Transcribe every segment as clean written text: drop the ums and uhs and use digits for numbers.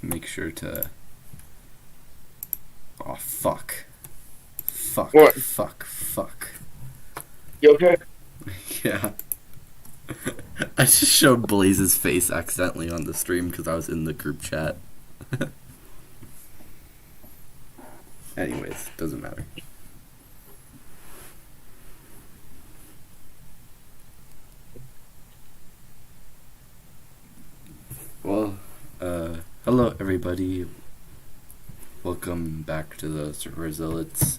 make sure to... Oh, fuck. Fuck, What? fuck. You okay? Yeah. I just showed Blaze's face accidentally on the stream because I was in the group chat. Anyways, doesn't matter. Well, hello everybody. Welcome back to the server Zealots.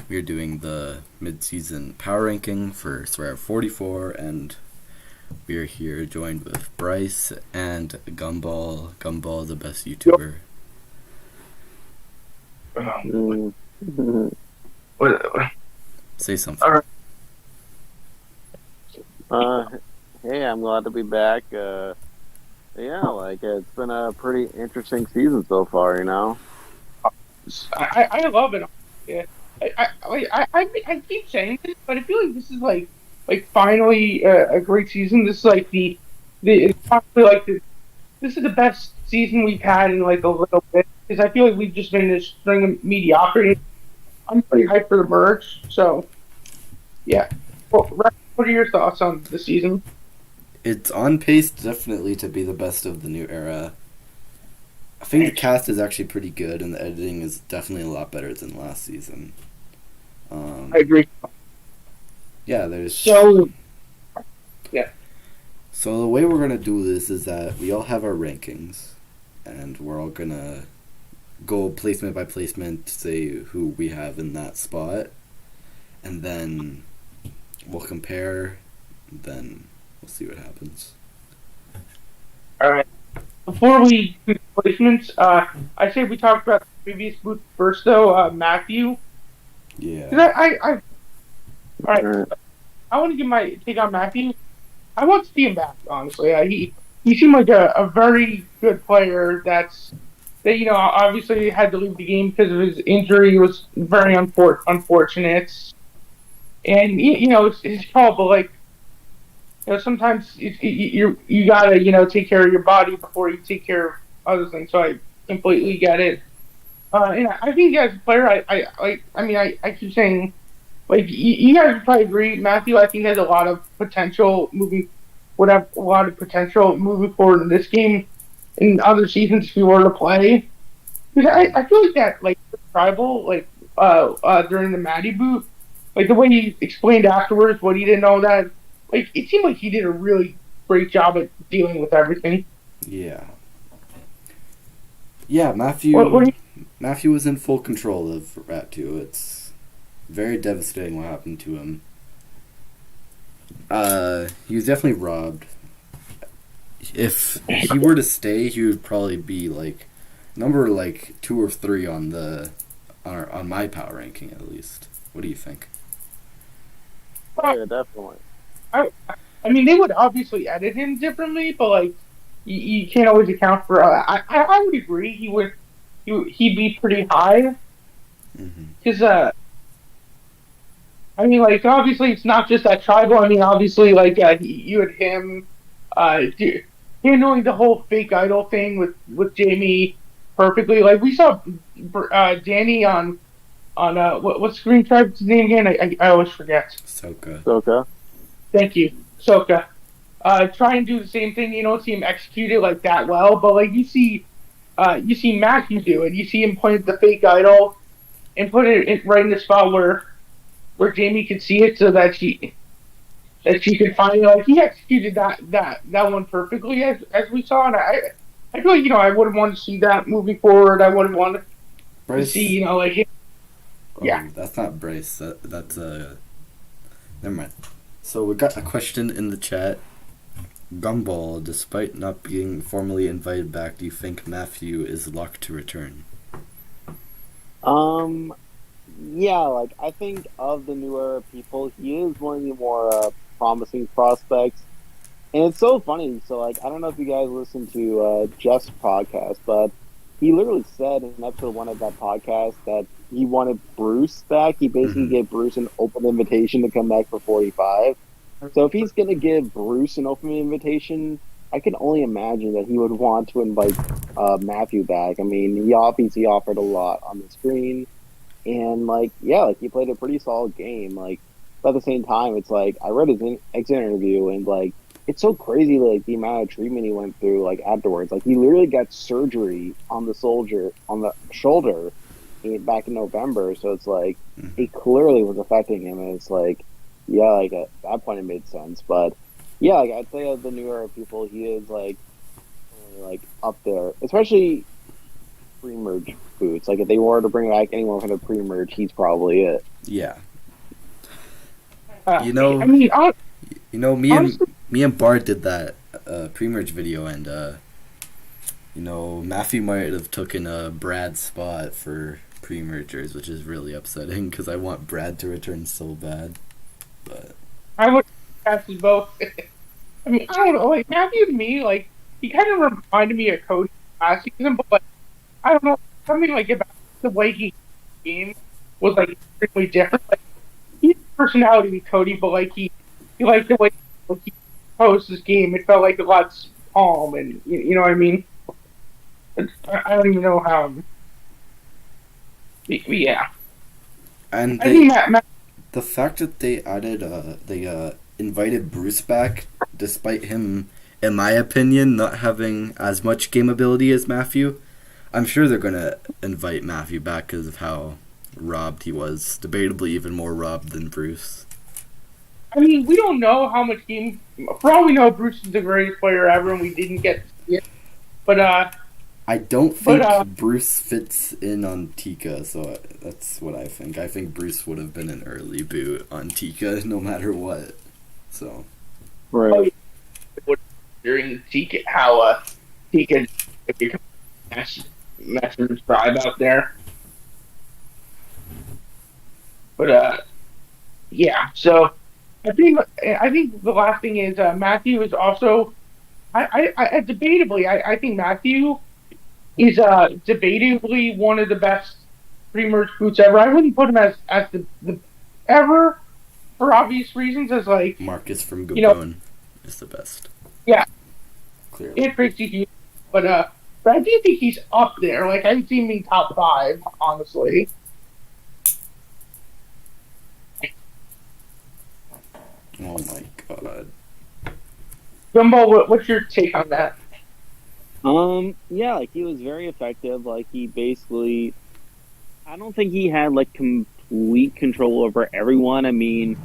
We're doing the mid-season power ranking for Survivor 44, and we're here joined with Bryce and Gumball. Gumball, the best YouTuber. What? Say something. Hey, I'm glad to be back. It's been a pretty interesting season so far, you know? I love it. Yeah. I keep saying this, but I feel like this is like finally a great season. This is like it's probably like this is the best season we've had in like a little bit, because I feel like we've just been in this string of mediocrity. I'm pretty hyped for the merge, so yeah. Well, Rex, what are your thoughts on the season? It's on pace definitely to be the best of the new era. I think the cast is actually pretty good, and the editing is definitely a lot better than last season. I agree. Yeah, there's... So So the way we're going to do this is that we all have our rankings, and we're all going to go placement by placement to say who we have in that spot, and then we'll compare, and then we'll see what happens. all right. Before we do placements, I say we talked about the previous booth first, though. Matthew. Yeah. 'Cause all right. I want to give my take on Matthew. I want to see him back, honestly. He seemed like a very good player. That obviously had to leave the game because of his injury. It was very unfortunate, and it's his fault. But like, sometimes you gotta take care of your body before you take care of other things. So I completely get it. And I think as a player, I keep saying, like, you guys would probably agree, Matthew. I think has a lot of potential moving forward in this game, in other seasons if we were to play. Because I feel like that, like, tribal, like, during the Maddie boot, like the way he explained afterwards what he didn't know, that, like, it seemed like he did a really great job at dealing with everything. Yeah. Yeah, Matthew. Matthew was in full control of Rat 2. It's very devastating what happened to him. He was definitely robbed. If he were to stay, he would probably be like number 2 or 3 on my power ranking at least. What do you think? Yeah, definitely. I mean, they would obviously edit him differently, but like you can't always account for. I would agree he'd be pretty high, because I mean, like, obviously it's not just that tribal. I mean, obviously, like, you had him handling the whole fake idol thing with Jamie perfectly. Like, we saw Danny on what Screen Tribe's name again? I always forget. Soka. Thank you, Soka. Try and do the same thing. You don't see him execute it like that well, but like you see Matthew do it. You see him point at the fake idol and put it right in the spot where Jamie could see it, so that she could find it. Like, he executed that one perfectly, as we saw, and I feel like I would have wanted to see that moving forward. I would have wanted to see like him. Yeah, that's not Bryce. That's never mind. So we got a question in the chat. Gumball, despite not being formally invited back, do you think Matthew is locked to return? Yeah, like, I think of the newer people, he is one of the more promising prospects. And it's so funny. So, like, I don't know if you guys listen to Jeff's podcast, but he literally said in episode 1 of that podcast that he wanted Bruce back. He basically gave Bruce an open invitation to come back for 45. So if he's going to give Bruce an open invitation, I can only imagine that he would want to invite Matthew back. I mean, he obviously offered a lot on the screen, and like, yeah, like he played a pretty solid game. Like, but at the same time, it's like I read his exit interview, and like, it's so crazy, like the amount of treatment he went through, like afterwards. Like, he literally got surgery on the soldier on the shoulder back in November. So it's like it clearly was affecting him, and it's like, yeah, like at that point it made sense, but. Yeah, like I'd say of the newer people, he is like up there, especially pre-merge boots. Like if they were to bring back anyone from the pre-merge, he's probably it. Yeah. I mean, honestly, me and Bart did that pre-merge video, and Matthew might have taken Brad's spot for pre-mergers, which is really upsetting because I want Brad to return so bad. But I would pass you both. I mean, I don't know. Like Matthew to me, like he kind of reminded me of Cody last season, but like, I don't know, something like about the way he game was like extremely different. Like he had personality with Cody, but like he liked the way he posed his game. It felt like a lot calm, and you know what I mean. I don't even know how. Yeah, and I think Matt the fact that they added they invited Bruce back, despite him, in my opinion, not having as much game ability as Matthew. I'm sure they're gonna invite Matthew back because of how robbed he was. Debatably even more robbed than Bruce. I mean, we don't know how much game. For all we know, Bruce is the greatest player ever, and we didn't get to see it. But I don't think Bruce fits in on Tika, so that's what I think. I think Bruce would have been an early boot on Tika, no matter what. So, Right. During Tika, how Tika became Messer's tribe out there. But yeah. So I think the last thing is Matthew is also. I debatably, I think Matthew is debatably one of the best pre-merge boots ever. I wouldn't put him as the ever, for obvious reasons, as like Marcus from Gabon is the best. Yeah, Clearly. it's crazy huge, but I do think he's up there. Like I see him in top 5, honestly. Oh my god. Gumball, what's your take on that? Yeah, like he was very effective. Like he basically, I don't think he had like complete control over everyone. I mean,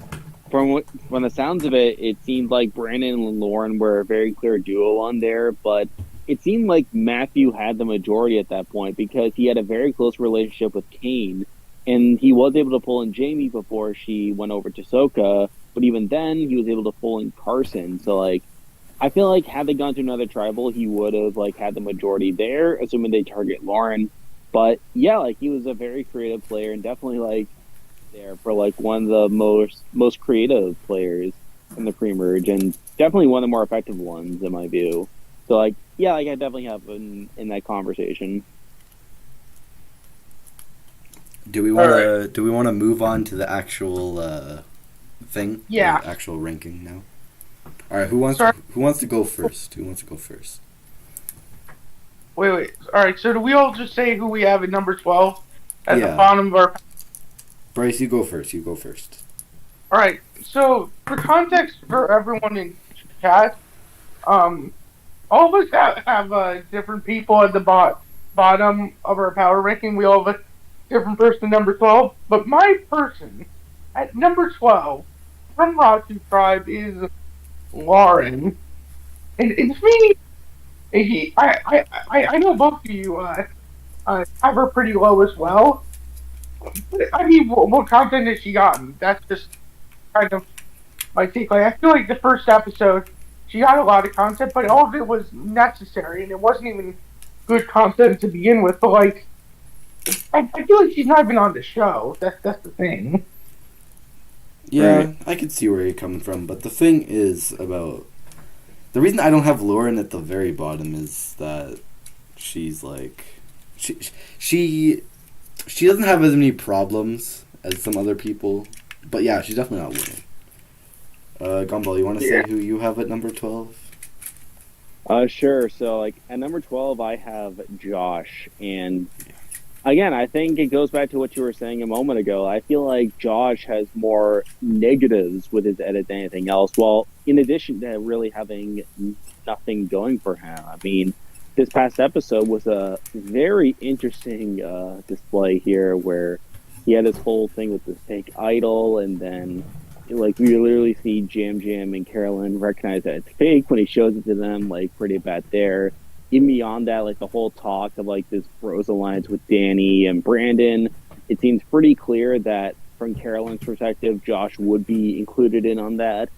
from the sounds of it, it seemed like Brandon and Lauren were a very clear duo on there, but it seemed like Matthew had the majority at that point because he had a very close relationship with Kane, and he was able to pull in Jamie before she went over to Soka, but even then, he was able to pull in Carson. So like, I feel like had they gone to another tribal, he would have like had the majority there, assuming they target Lauren. But yeah, like he was a very creative player and definitely like there for like one of the most creative players in the pre-merge and definitely one of the more effective ones in my view. So like yeah, like I definitely have in that conversation. Do we want to move on to the actual thing? Yeah. The actual ranking now. All right, who wants to go first? Wait. All right, so do we all just say who we have at number 12 at the Yeah. bottom of our... Bryce, you go first. All right, so for context for everyone in chat, all of us have different people at the bottom of our power ranking. We all have a different person at number 12, but my person at number 12 from Ratu Tribe is Lauren. And it's me. I know both of you have her pretty low as well. But, I mean, what content has she gotten? That's just kind of my take. Like, I feel like the first episode, she got a lot of content, but all of it was necessary, and it wasn't even good content to begin with. But like, I feel like she's not even on the show. That's the thing. Yeah, Right. I can see where you're coming from, but the thing is about the reason I don't have Lauren at the very bottom is that she's like she doesn't have as many problems as some other people, but yeah, she's definitely not Lauren. Gumball, you want to say who you have at number 12? Sure. So, like, at number 12, I have Josh. And again, I think it goes back to what you were saying a moment ago. I feel like Josh has more negatives with his edit than anything else. Well, in addition to really having nothing going for him, I mean, this past episode was a very interesting display here where he had his whole thing with this fake idol, and then like we literally see Jam Jam and Carolyn recognize that it's fake when he shows it to them, like pretty bad there. Even beyond that, like the whole talk of like this bros alliance with Danny and Brandon, it seems pretty clear that from Carolyn's perspective, Josh would be included in on that.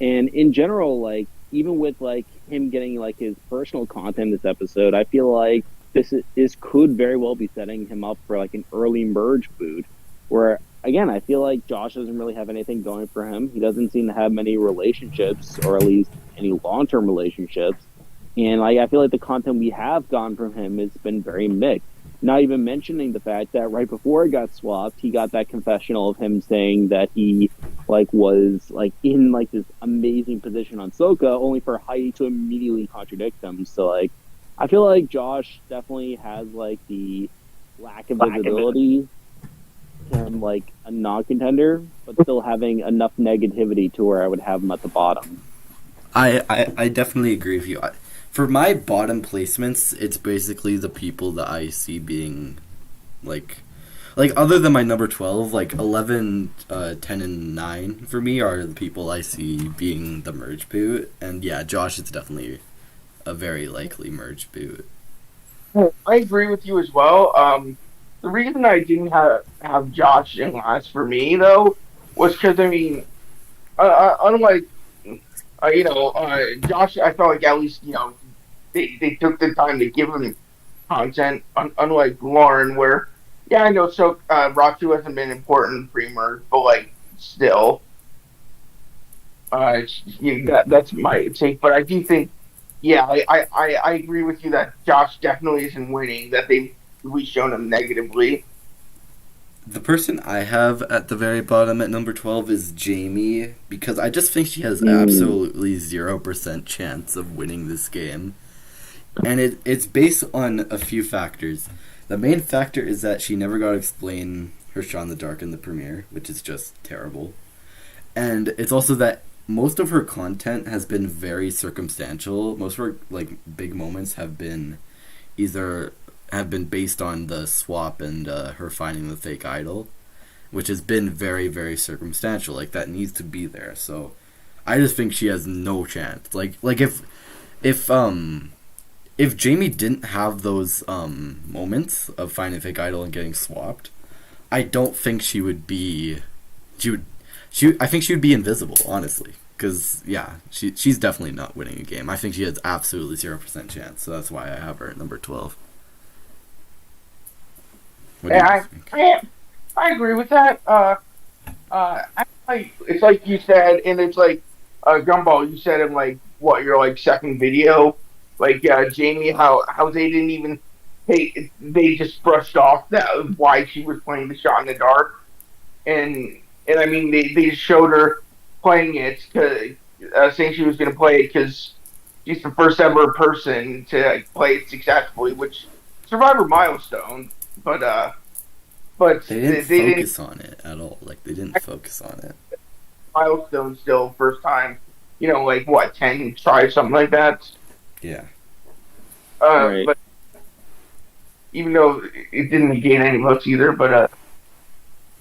And in general, like even with like him getting like his personal content this episode, I feel like this could very well be setting him up for like an early merge boot, where again I feel like Josh doesn't really have anything going for him. He doesn't seem to have many relationships, or at least any long term relationships. And like I feel like the content we have gotten from him has been very mixed. Not even mentioning the fact that right before it got swapped, he got that confessional of him saying that he like was like in like this amazing position on Soka, only for Heidi to immediately contradict him. So like I feel like Josh definitely has like the lack of visibility and like a non-contender, but still having enough negativity to where I would have him at the bottom. I definitely agree with you. For my bottom placements, it's basically the people that I see being, like other than my number 12, like 11, 10, and 9 for me are the people I see being the merge boot. And yeah, Josh is definitely a very likely merge boot. I agree with you as well. The reason I didn't have Josh in last for me though was because I mean, unlike Josh, I felt like at least they took the time to give him content, unlike Lauren, where yeah, I know so Raku hasn't been important pre-merge, but like still, that's my take. But I do think, yeah, I agree with you that Josh definitely isn't winning. That we shown him negatively. The person I have at the very bottom at number 12 is Jamie, because I just think she has absolutely 0% chance of winning this game. And it's based on a few factors. The main factor is that she never got to explain her shot in the dark in the premiere, which is just terrible. And it's also that most of her content has been very circumstantial. Most of her like big moments have been based on the swap and her finding the fake idol, which has been very, very circumstantial. Like that needs to be there. So I just think she has no chance. Like if Jamie didn't have those moments of finding a fake idol and getting swapped, I don't think she would be. I think she would be invisible, honestly. Because yeah, she's definitely not winning a game. I think she has absolutely 0% chance. So that's why I have her at number 12. Yeah, I agree with that. It's like you said, and it's like Gumball. You said in like what your like second video, like Jamie, how they didn't even they just brushed off that why she was playing the shot in the dark, and I mean they just showed her playing it saying she was going to play it because she's the first ever person to like, play it successfully, which Survivor milestone. But they didn't focus on it at all. Like they didn't focus on it. Milestone still first time. Like what 10 tries something like that. Yeah. Right. But even though it didn't gain any votes either, but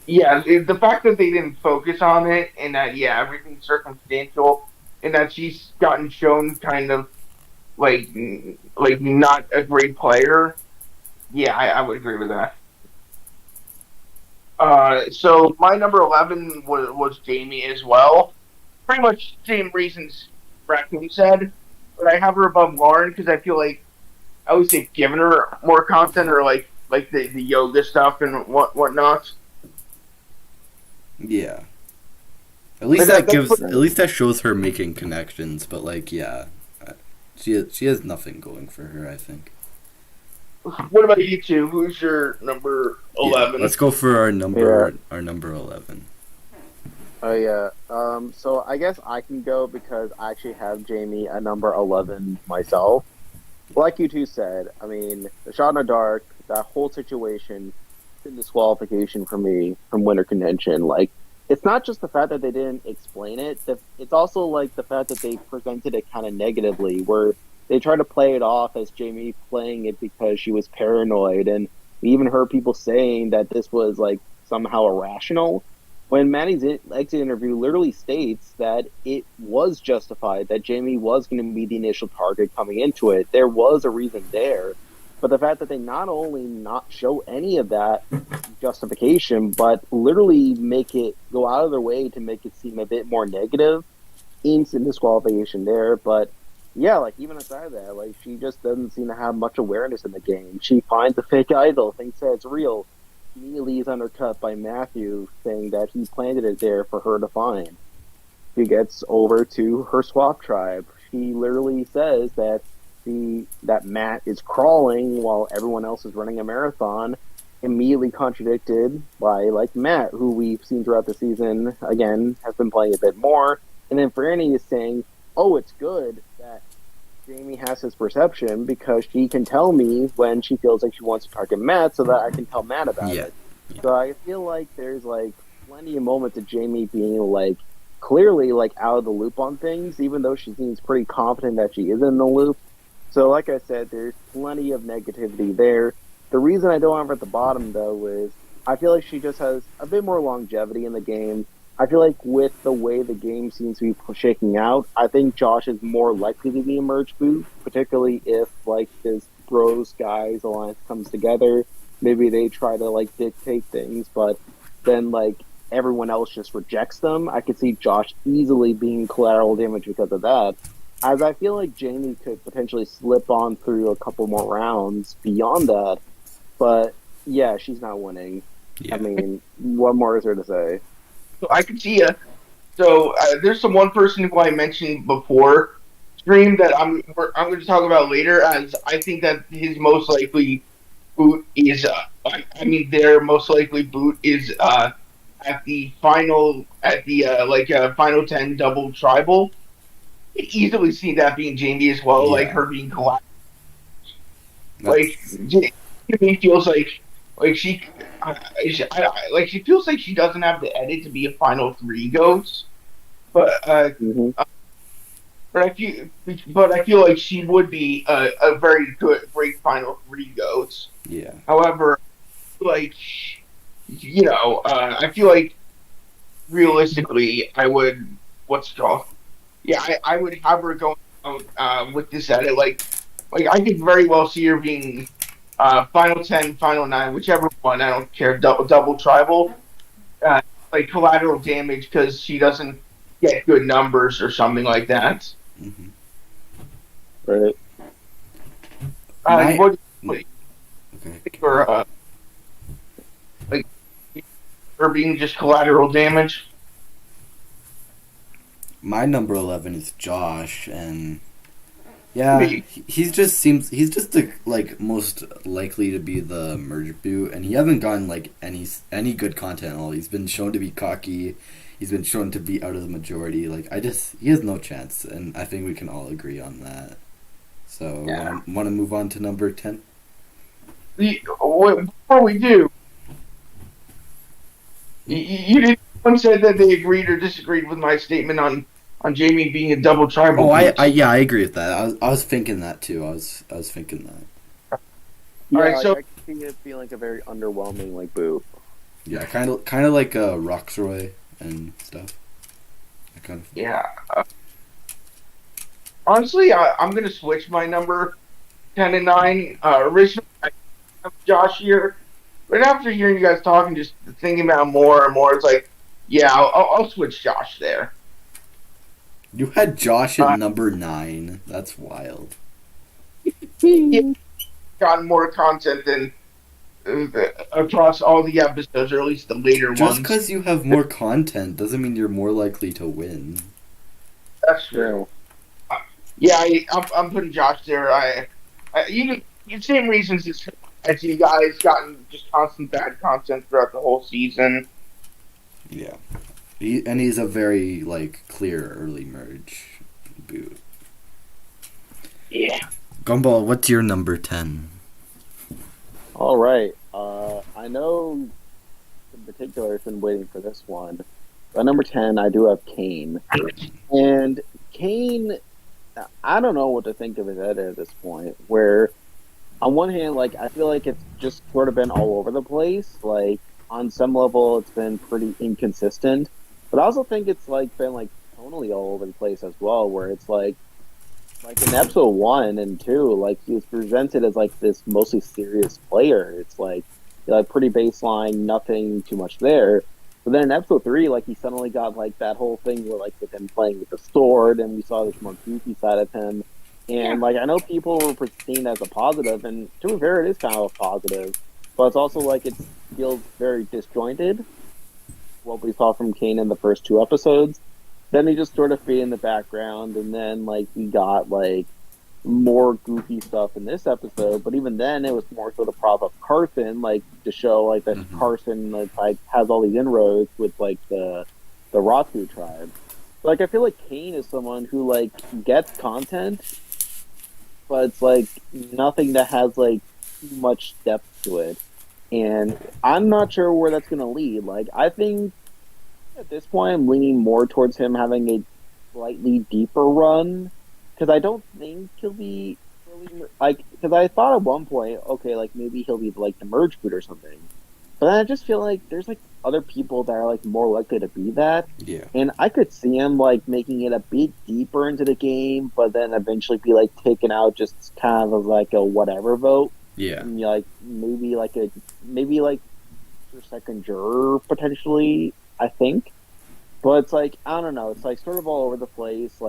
yeah, the fact that they didn't focus on it and that yeah everything's circumstantial and that she's gotten shown kind of like not a great player. Yeah, I would agree with that. So my number 11 was Jamie as well. Pretty much same reasons Raccoon said, but I have her above Lauren because I feel like I would say giving her more content or like the yoga stuff and whatnot. Yeah. At least at least that shows her making connections. But like, yeah, she has nothing going for her, I think. What about you two? Who's your number 11? Yeah, let's go for our number 11. Oh yeah. So I guess I can go because I actually have Jamie at number 11 myself. Like you two said, I mean, the shot in the dark, that whole situation, disqualification for me from winter contention. Like, it's not just the fact that they didn't explain it. It's also like the fact that they presented it kind of negatively, where they tried to play it off as Jamie playing it because she was paranoid, and we even heard people saying that this was like somehow irrational. When Maddie's exit interview literally states that it was justified, that Jamie was going to be the initial target coming into it, there was a reason there. But the fact that they not only not show any of that justification, but literally make it go out of their way to make it seem a bit more negative, instant disqualification there. But yeah, like even aside of that, like she just doesn't seem to have much awareness in the game. She finds a fake idol, thinks that it's real, immediately is undercut by Matthew saying that he planted it there for her to find. She gets over to her swap tribe. She literally says that that Matt is crawling while everyone else is running a marathon, immediately contradicted by like Matt, who we've seen throughout the season, again, has been playing a bit more. And then Franny is saying, oh, it's good that Jamie has his perception because she can tell me when she feels like she wants to target Matt so that I can tell Matt about it. So I feel like there's like plenty of moments of Jamie being like clearly like out of the loop on things, even though she seems pretty confident that she is in the loop. So like I said, there's plenty of negativity there. The reason I don't have her at the bottom though is I feel like she just has a bit more longevity in the game. I feel like with the way the game seems to be shaking out, I think Josh is more likely to be a merge boot, particularly if like this bros guys alliance comes together. Maybe they try to like dictate things, but then like everyone else just rejects them. I could see Josh easily being collateral damage because of that. As I feel like Jamie could potentially slip on through a couple more rounds beyond that, but yeah, she's not winning. Yeah. I mean, what more is there to say? So I can see So there's one person who I mentioned before stream that I'm going to talk about later, as I think that his most likely boot is their most likely boot is at the final final 10 double tribal. I can easily see that being Jamie as well, like her being collapsed. Like Jamie feels like she feels like she doesn't have the edit to be a final 3 goats, but but I feel like she would be a very great final 3 goats. Yeah. However, like I feel like realistically, I would I would have her going with this edit. Like I could very well see her being final 10, final 9, whichever one. I don't care. Double tribal, like collateral damage because she doesn't get good numbers or something like that. Mm-hmm. Right. What do you think for like her being just collateral damage? My number 11 is Josh, and yeah, he's just the like most likely to be the merge boot, and he hasn't gotten like any good content at all. He's been shown to be cocky. He's been shown to be out of the majority. Like he has no chance, and I think we can all agree on that. So want to move on to number 10? Before we do, you didn't. One said that they agreed or disagreed with my statement on Jamie being a double tribal. Oh, I agree with that. I was thinking that too. I was thinking that. Yeah, all right, so I can see it being like a very underwhelming like boot. Yeah, kind of like Roxroy and stuff. Yeah. Honestly, I'm gonna switch my number 10 and 9. Originally, I have Josh here, but after hearing you guys talking, just thinking about more and more, it's like, yeah, I'll switch Josh there. You had Josh at number 9. That's wild. He's gotten more content than across all the episodes, or at least the later ones. Just because you have more content doesn't mean you're more likely to win. That's true. I'm putting Josh there. Same reasons as you guys gotten just constant bad content throughout the whole season. Yeah. He's a very clear early merge boot. Yeah. Gumball, what's your number 10? All right. I know in particular I've been waiting for this one. But number 10, I do have Kane. And Kane, I don't know what to think of his head at this point. Where, on one hand, I feel like it's just sort of been all over the place. On some level, it's been pretty inconsistent. But I also think it's, been, tonally all over the place as well, where it's, in episode 1 and 2, he was presented as, this mostly serious player. It's, pretty baseline, nothing too much there. But then in episode 3, he suddenly got, that whole thing where, with him playing with the sword, and we saw this more goofy side of him. And, I know people were seeing as a positive, and to be fair, it is kind of a positive. But it's also, it feels very disjointed, what we saw from Kane in the first 2 episodes. Then he just sort of faded in the background, and then, we got, more goofy stuff in this episode, but even then it was more so to prop up Carson, to show that Carson has all these inroads with the Ratu tribe. But, I feel like Kane is someone who gets content, but it's nothing that has much depth to it. And I'm not sure where that's gonna lead. I think at this point I'm leaning more towards him having a slightly deeper run. Because I don't think he'll be really because I thought at one point, okay, maybe he'll be the merge boot or something. But then I just feel like there's other people that are more likely to be that. Yeah. And I could see him making it a bit deeper into the game, but then eventually be taken out just kind of as a whatever vote. Yeah. And maybe your second juror potentially, I think. But it's I don't know, it's sort of all over the place.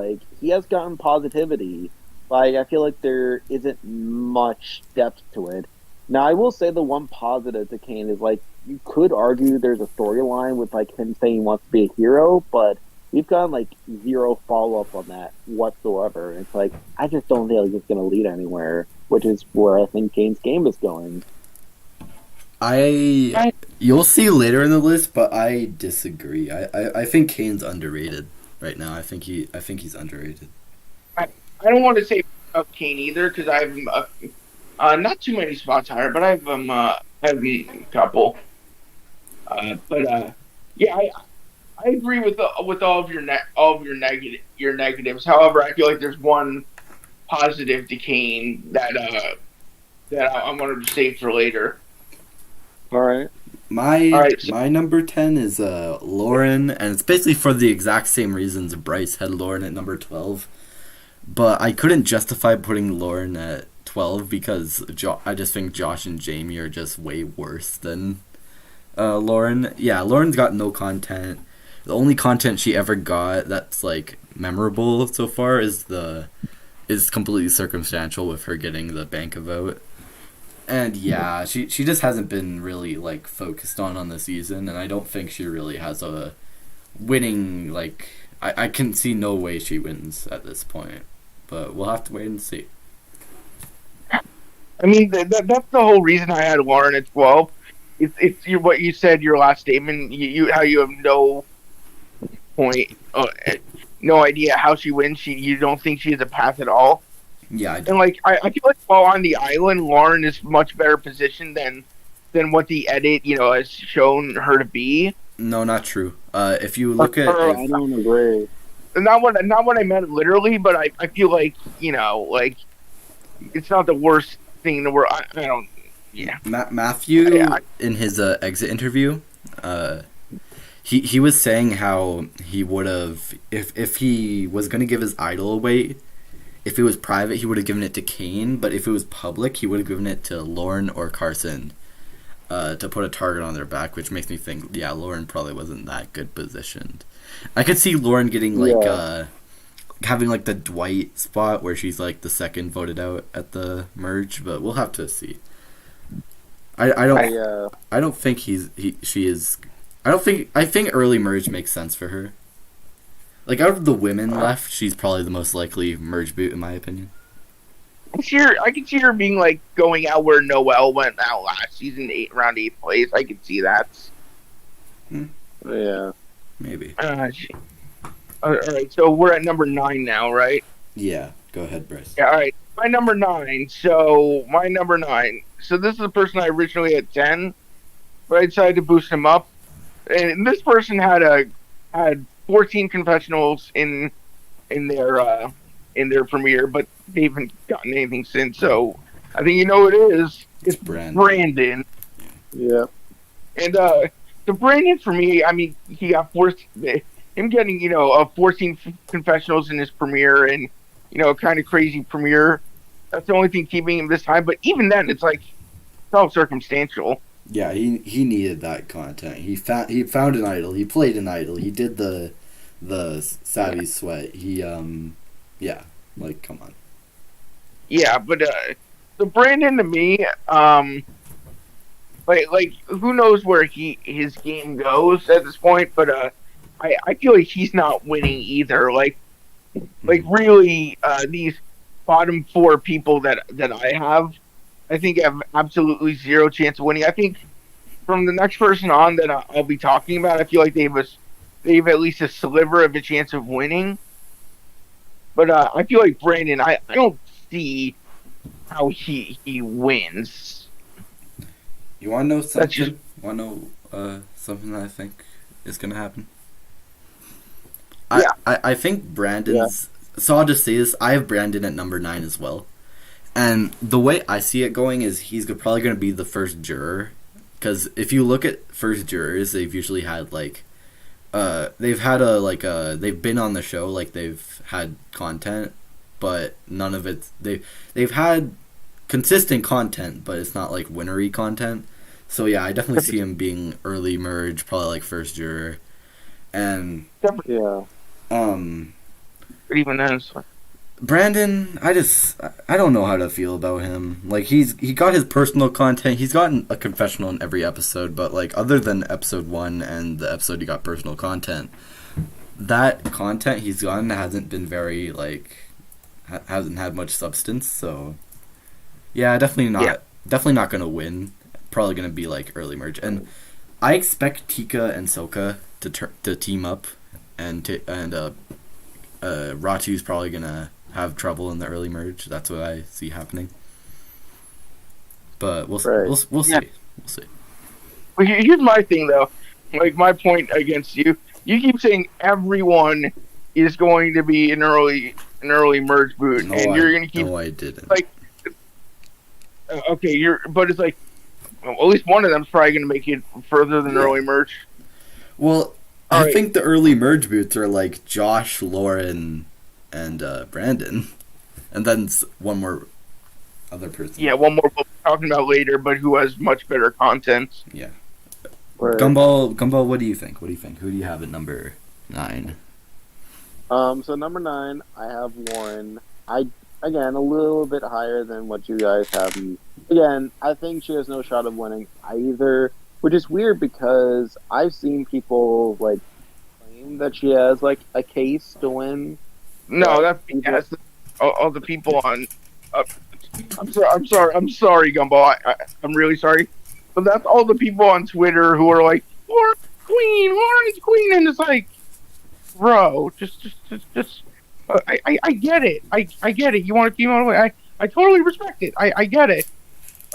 He has gotten positivity. I feel like there isn't much depth to it. Now, I will say the one positive to Kane is you could argue there's a storyline with him saying he wants to be a hero, but we've gotten zero follow-up on that whatsoever. It's I just don't think it's going to lead anywhere, which is where I think Kane's game is going. You'll see later in the list, but I disagree. I think Kane's underrated right now. I think he's underrated. I don't want to say up Kane either because I have not too many spots higher, but I have a couple. Yeah, I agree with all of your negatives. However, I feel like there's one positive to Kane that I wanted to save for later. All right. My number 10 is Lauren, and it's basically for the exact same reasons Bryce had Lauren at number 12. But I couldn't justify putting Lauren at 12 because I just think Josh and Jamie are just way worse than Lauren. Yeah, Lauren's got no content. The only content she ever got that's memorable so far is completely circumstantial with her getting the bank vote. And yeah, she just hasn't been really focused on the season, and I don't think she really has a winning I can see no way she wins at this point, but we'll have to wait and see. I mean that's the whole reason I had Lauren at 12. It's what you said your last statement. How you have no point, no idea how she wins. You don't think she has a path at all. Yeah, I and I feel while on the island, Lauren is much better positioned than what the edit has shown her to be. No, not true. If you look at, I don't agree. Not what I meant literally, but I feel it's not the worst thing in the world. I don't. Yeah. Matthew in his exit interview, he was saying how he would have if he was going to give his idol away. If it was private, he would have given it to Kane, but if it was public, he would have given it to Lauren or Carson to put a target on their back, which makes me think, yeah, Lauren probably wasn't that good positioned. I could see Lauren getting, having, the Dwight spot where she's, the second voted out at the merge, but we'll have to see. I don't think she is... I think early merge makes sense for her. Out of the women left, she's probably the most likely merge boot, in my opinion. I can see her being going out where Noelle went out last season, around 8th place. I can see that. Yeah. Maybe. All right, so we're at number 9 now, right? Yeah. Go ahead, Bryce. Yeah, all right. My number 9. So my number 9. So this is the person I originally had 10, but I decided to boost him up. And this person had 14 confessionals in their premiere, but they haven't gotten anything since. So I think you know what it is. It's It's Brandon. Yeah. And the Brandon for me, I mean, he got forced. Him getting 14 confessionals in his premiere and kind of crazy premiere. That's the only thing keeping him this time. But even then, it's like it's all circumstantial. Yeah, he needed that content. He found an idol. He played an idol. He did the savvy sweat. He yeah, like come on. Yeah, but the Brandon to me, like who knows where his game goes at this point? But I feel like he's not winning either. Like really, these bottom 4 people that I think have absolutely zero chance of winning. I think from the next person on that I'll be talking about, I feel like they have at least a sliver of a chance of winning. But I feel like Brandon, I don't see how he wins. You want to know something? Just, Want to know something that I think is gonna happen? Yeah. I think Brandon's. Yeah. So I'll just say this: I have Brandon at number 9 as well. And the way I see it going is he's probably going to be the first juror. Because if you look at first jurors, they've usually had they've been on the show, like they've had content, but none of it, they've had consistent content, but it's not like winnery content. So yeah, I definitely see him being early merge, probably like first juror. And yeah. Even then, Brandon, I don't know how to feel about him. Like he got his personal content. He's gotten a confessional in every episode, but like other than episode 1 and the episode he got personal content, that content he's gotten hasn't been very hasn't had much substance. So yeah, definitely not gonna win. Probably gonna be like early merge, and I expect Tika and Soka to team up, and Ratu's probably gonna have trouble in the early merge. That's what I see happening. But we'll see. Right. We'll see. Yeah. We'll see. Well, here's my thing though. Like my point against you. You keep saying everyone is going to be an early merge boot, and you're going to keep. No, I didn't. Like, okay, but it's like, well, at least one of them's probably going to make it further than early merge. Well, I think the early merge boots are like Josh, Lauren, and Brandon, and then one more other person. Yeah, one more we'll be talking about later, but who has much better content. Yeah. Right. Gumball, what do you think? Who do you have at number 9? So number 9, I have Lauren. Again, a little bit higher than what you guys have. Again, I think she has no shot of winning either, which is weird because I've seen people claim that she has a case to win. No, that's because all the people on. I'm sorry, Gumball. I'm really sorry, but that's all the people on Twitter who are like, Lauren's queen, and it's like, bro, just. I get it. I get it. You want to keep on away. I totally respect it. I get it.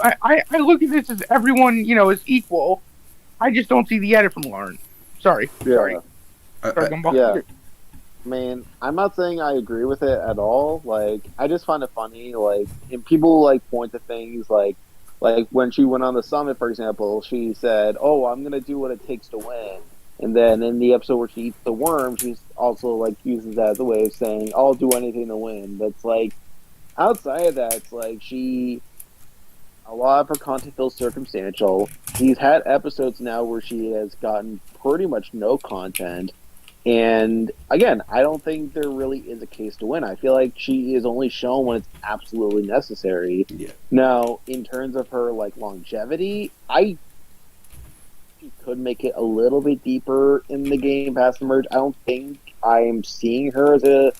I look at this as everyone, is equal. I just don't see the edit from Lauren. Sorry. Yeah. Sorry, Gumball. Yeah. I mean, I'm not saying I agree with it at all. I just find it funny. And people point to things like when she went on the summit, for example, she said, "Oh, I'm gonna do what it takes to win." And then in the episode where she eats the worm, she's also uses that as a way of saying, "I'll do anything to win." But outside of that, it's a lot of her content feels circumstantial. She's had episodes now where she has gotten pretty much no content. And again, I don't think there really is a case to win. I feel like she is only shown when it's absolutely necessary. Yeah. Now, in terms of her longevity, she could make it a little bit deeper in the game past the merge. I don't think I am seeing her as a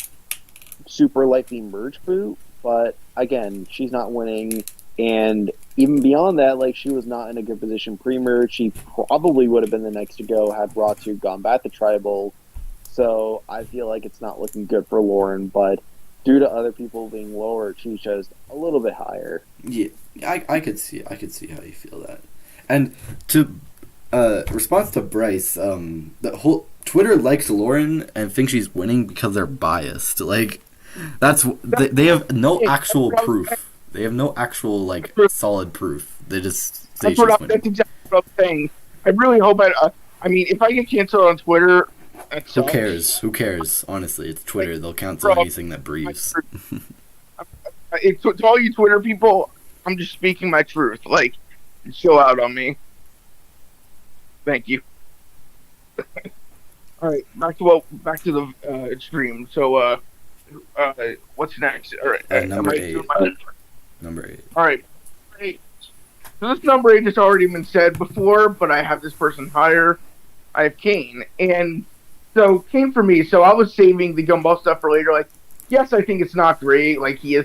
super likely merge boot, but again, she's not winning, and even beyond that, like she was not in a good position pre-merge. She probably would have been the next to go had Ratu gone back to tribal. So I feel like it's not looking good for Lauren, but due to other people being lower, she's just a little bit higher. Yeah, I could see how you feel that. And to response to Bryce, the whole Twitter likes Lauren and thinks she's winning because they're biased. Like they have no actual proof. They have no actual like solid proof. They just say she's winning. That's exactly what I'm saying. I really hope I mean, if I get canceled on Twitter, who cares? Who cares? Honestly, it's Twitter. They'll cancel anything that breathes. To all you Twitter people, I'm just speaking my truth. Like, chill out on me. Thank you. All right, back to the stream. So, what's next? All right, number 8. Number 8. All right. So this number 8 has already been said before, but I have this person higher. I have Kane, and so Kane for me. So I was saving the gumball stuff for later. Like, yes, I think it's not great. Like he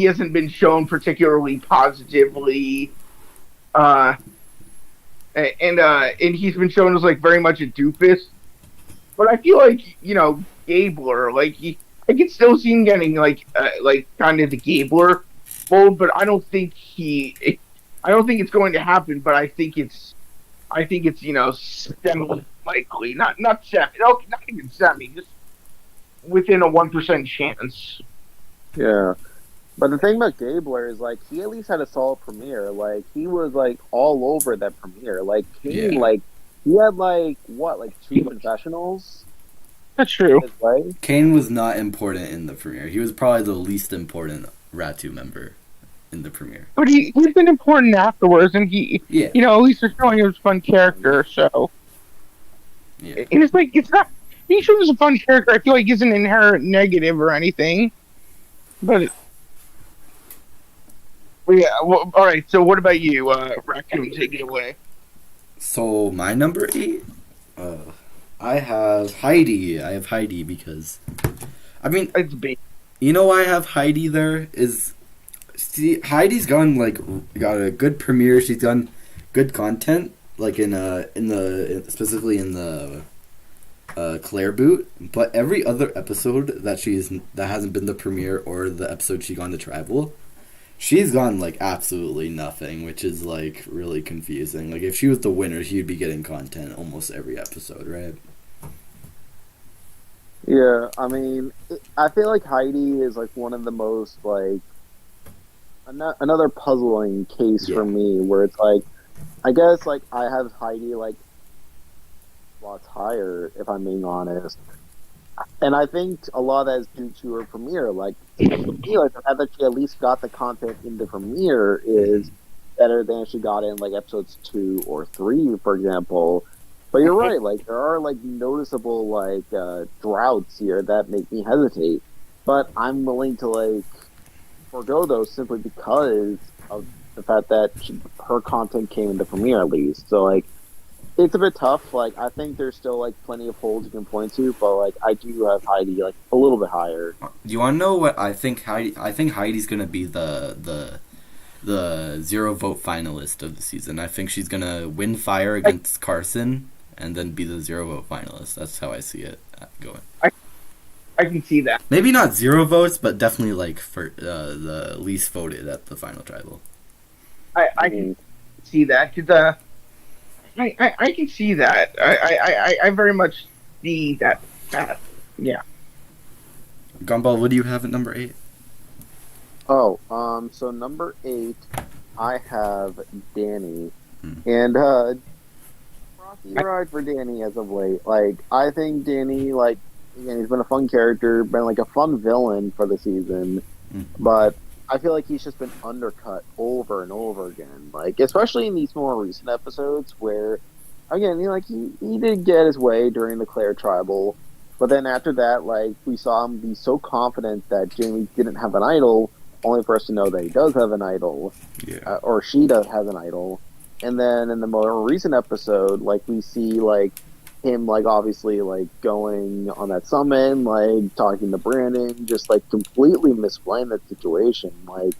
hasn't been shown particularly positively. And he's been shown as like very much a doofus. But I feel like Gabler, like I can still see him getting like kind of the Gabler mold, but I don't think it's going to happen. But I think it's semi likely, not semi, not even semi, just within a 1% chance. Yeah. But the thing about Gabler is, like, he at least had a solid premiere. Like, he was, like, all over that premiere. Like, Kane, like, he had, like, 2 confessionals? That's true. Kane was not important in the premiere. He was probably the least important Ratu member in the premiere. But he's been important afterwards, and at least they're showing him as a fun character, so. Yeah. And it's not, being shown as a fun character, I feel like isn't an inherent negative or anything. But yeah, well, all right. So, what about you, Raccoon? Take it away. So my number 8, I have Heidi. I have Heidi because, I mean, It's big. You know why I have Heidi there is, see, Heidi's got a good premiere. She's done good content, like specifically in the Claire boot. But every other episode that hasn't been the premiere or the episode she gone to travel, she's gone like absolutely nothing, which is like really confusing. Like if she was the winner, she'd be getting content almost every episode, right? Yeah, I mean, I feel like Heidi is like one of the most like another puzzling case for me, where it's like, I guess like I have Heidi like lots higher, if I'm being honest. And I think a lot of that is due to her premiere. Like, for me, like the fact that she at least got the content in the premiere is better than she got in like episodes 2 or 3, for example. But you're right, like there are like noticeable like droughts here that make me hesitate. But I'm willing to like forego those simply because of the fact that her content came in the premiere at least. So like, it's a bit tough. Like, I think there's still like plenty of holes you can point to, but like I do have Heidi like a little bit higher. Do you want to know what I think? I think Heidi's gonna be the 0 vote finalist of the season. I think she's gonna win Fire against Carson and then be the 0 vote finalist. That's how I see it going. I can see that. Maybe not 0 votes, but definitely like for the least voted at the final tribal. I can see that because I can see that. I very much see that path. Yeah. Gumball, what do you have at number 8? Oh, so number 8, I have Danny, and rocky ride for Danny as of late. Like, I think Danny, like, again, he's been a fun character, been like a fun villain for the season, but I feel like he's just been undercut over and over again. Like, especially in these more recent episodes where, again, he did get his way during the Claire Tribal, but then after that, like, we saw him be so confident that Jamie didn't have an idol, only for us to know that he does have an idol, or she does have an idol. And then in the more recent episode, like, we see, like, him, like, obviously, like, going on that summit, like, talking to Brandon, just, like, completely misplaying that situation. Like,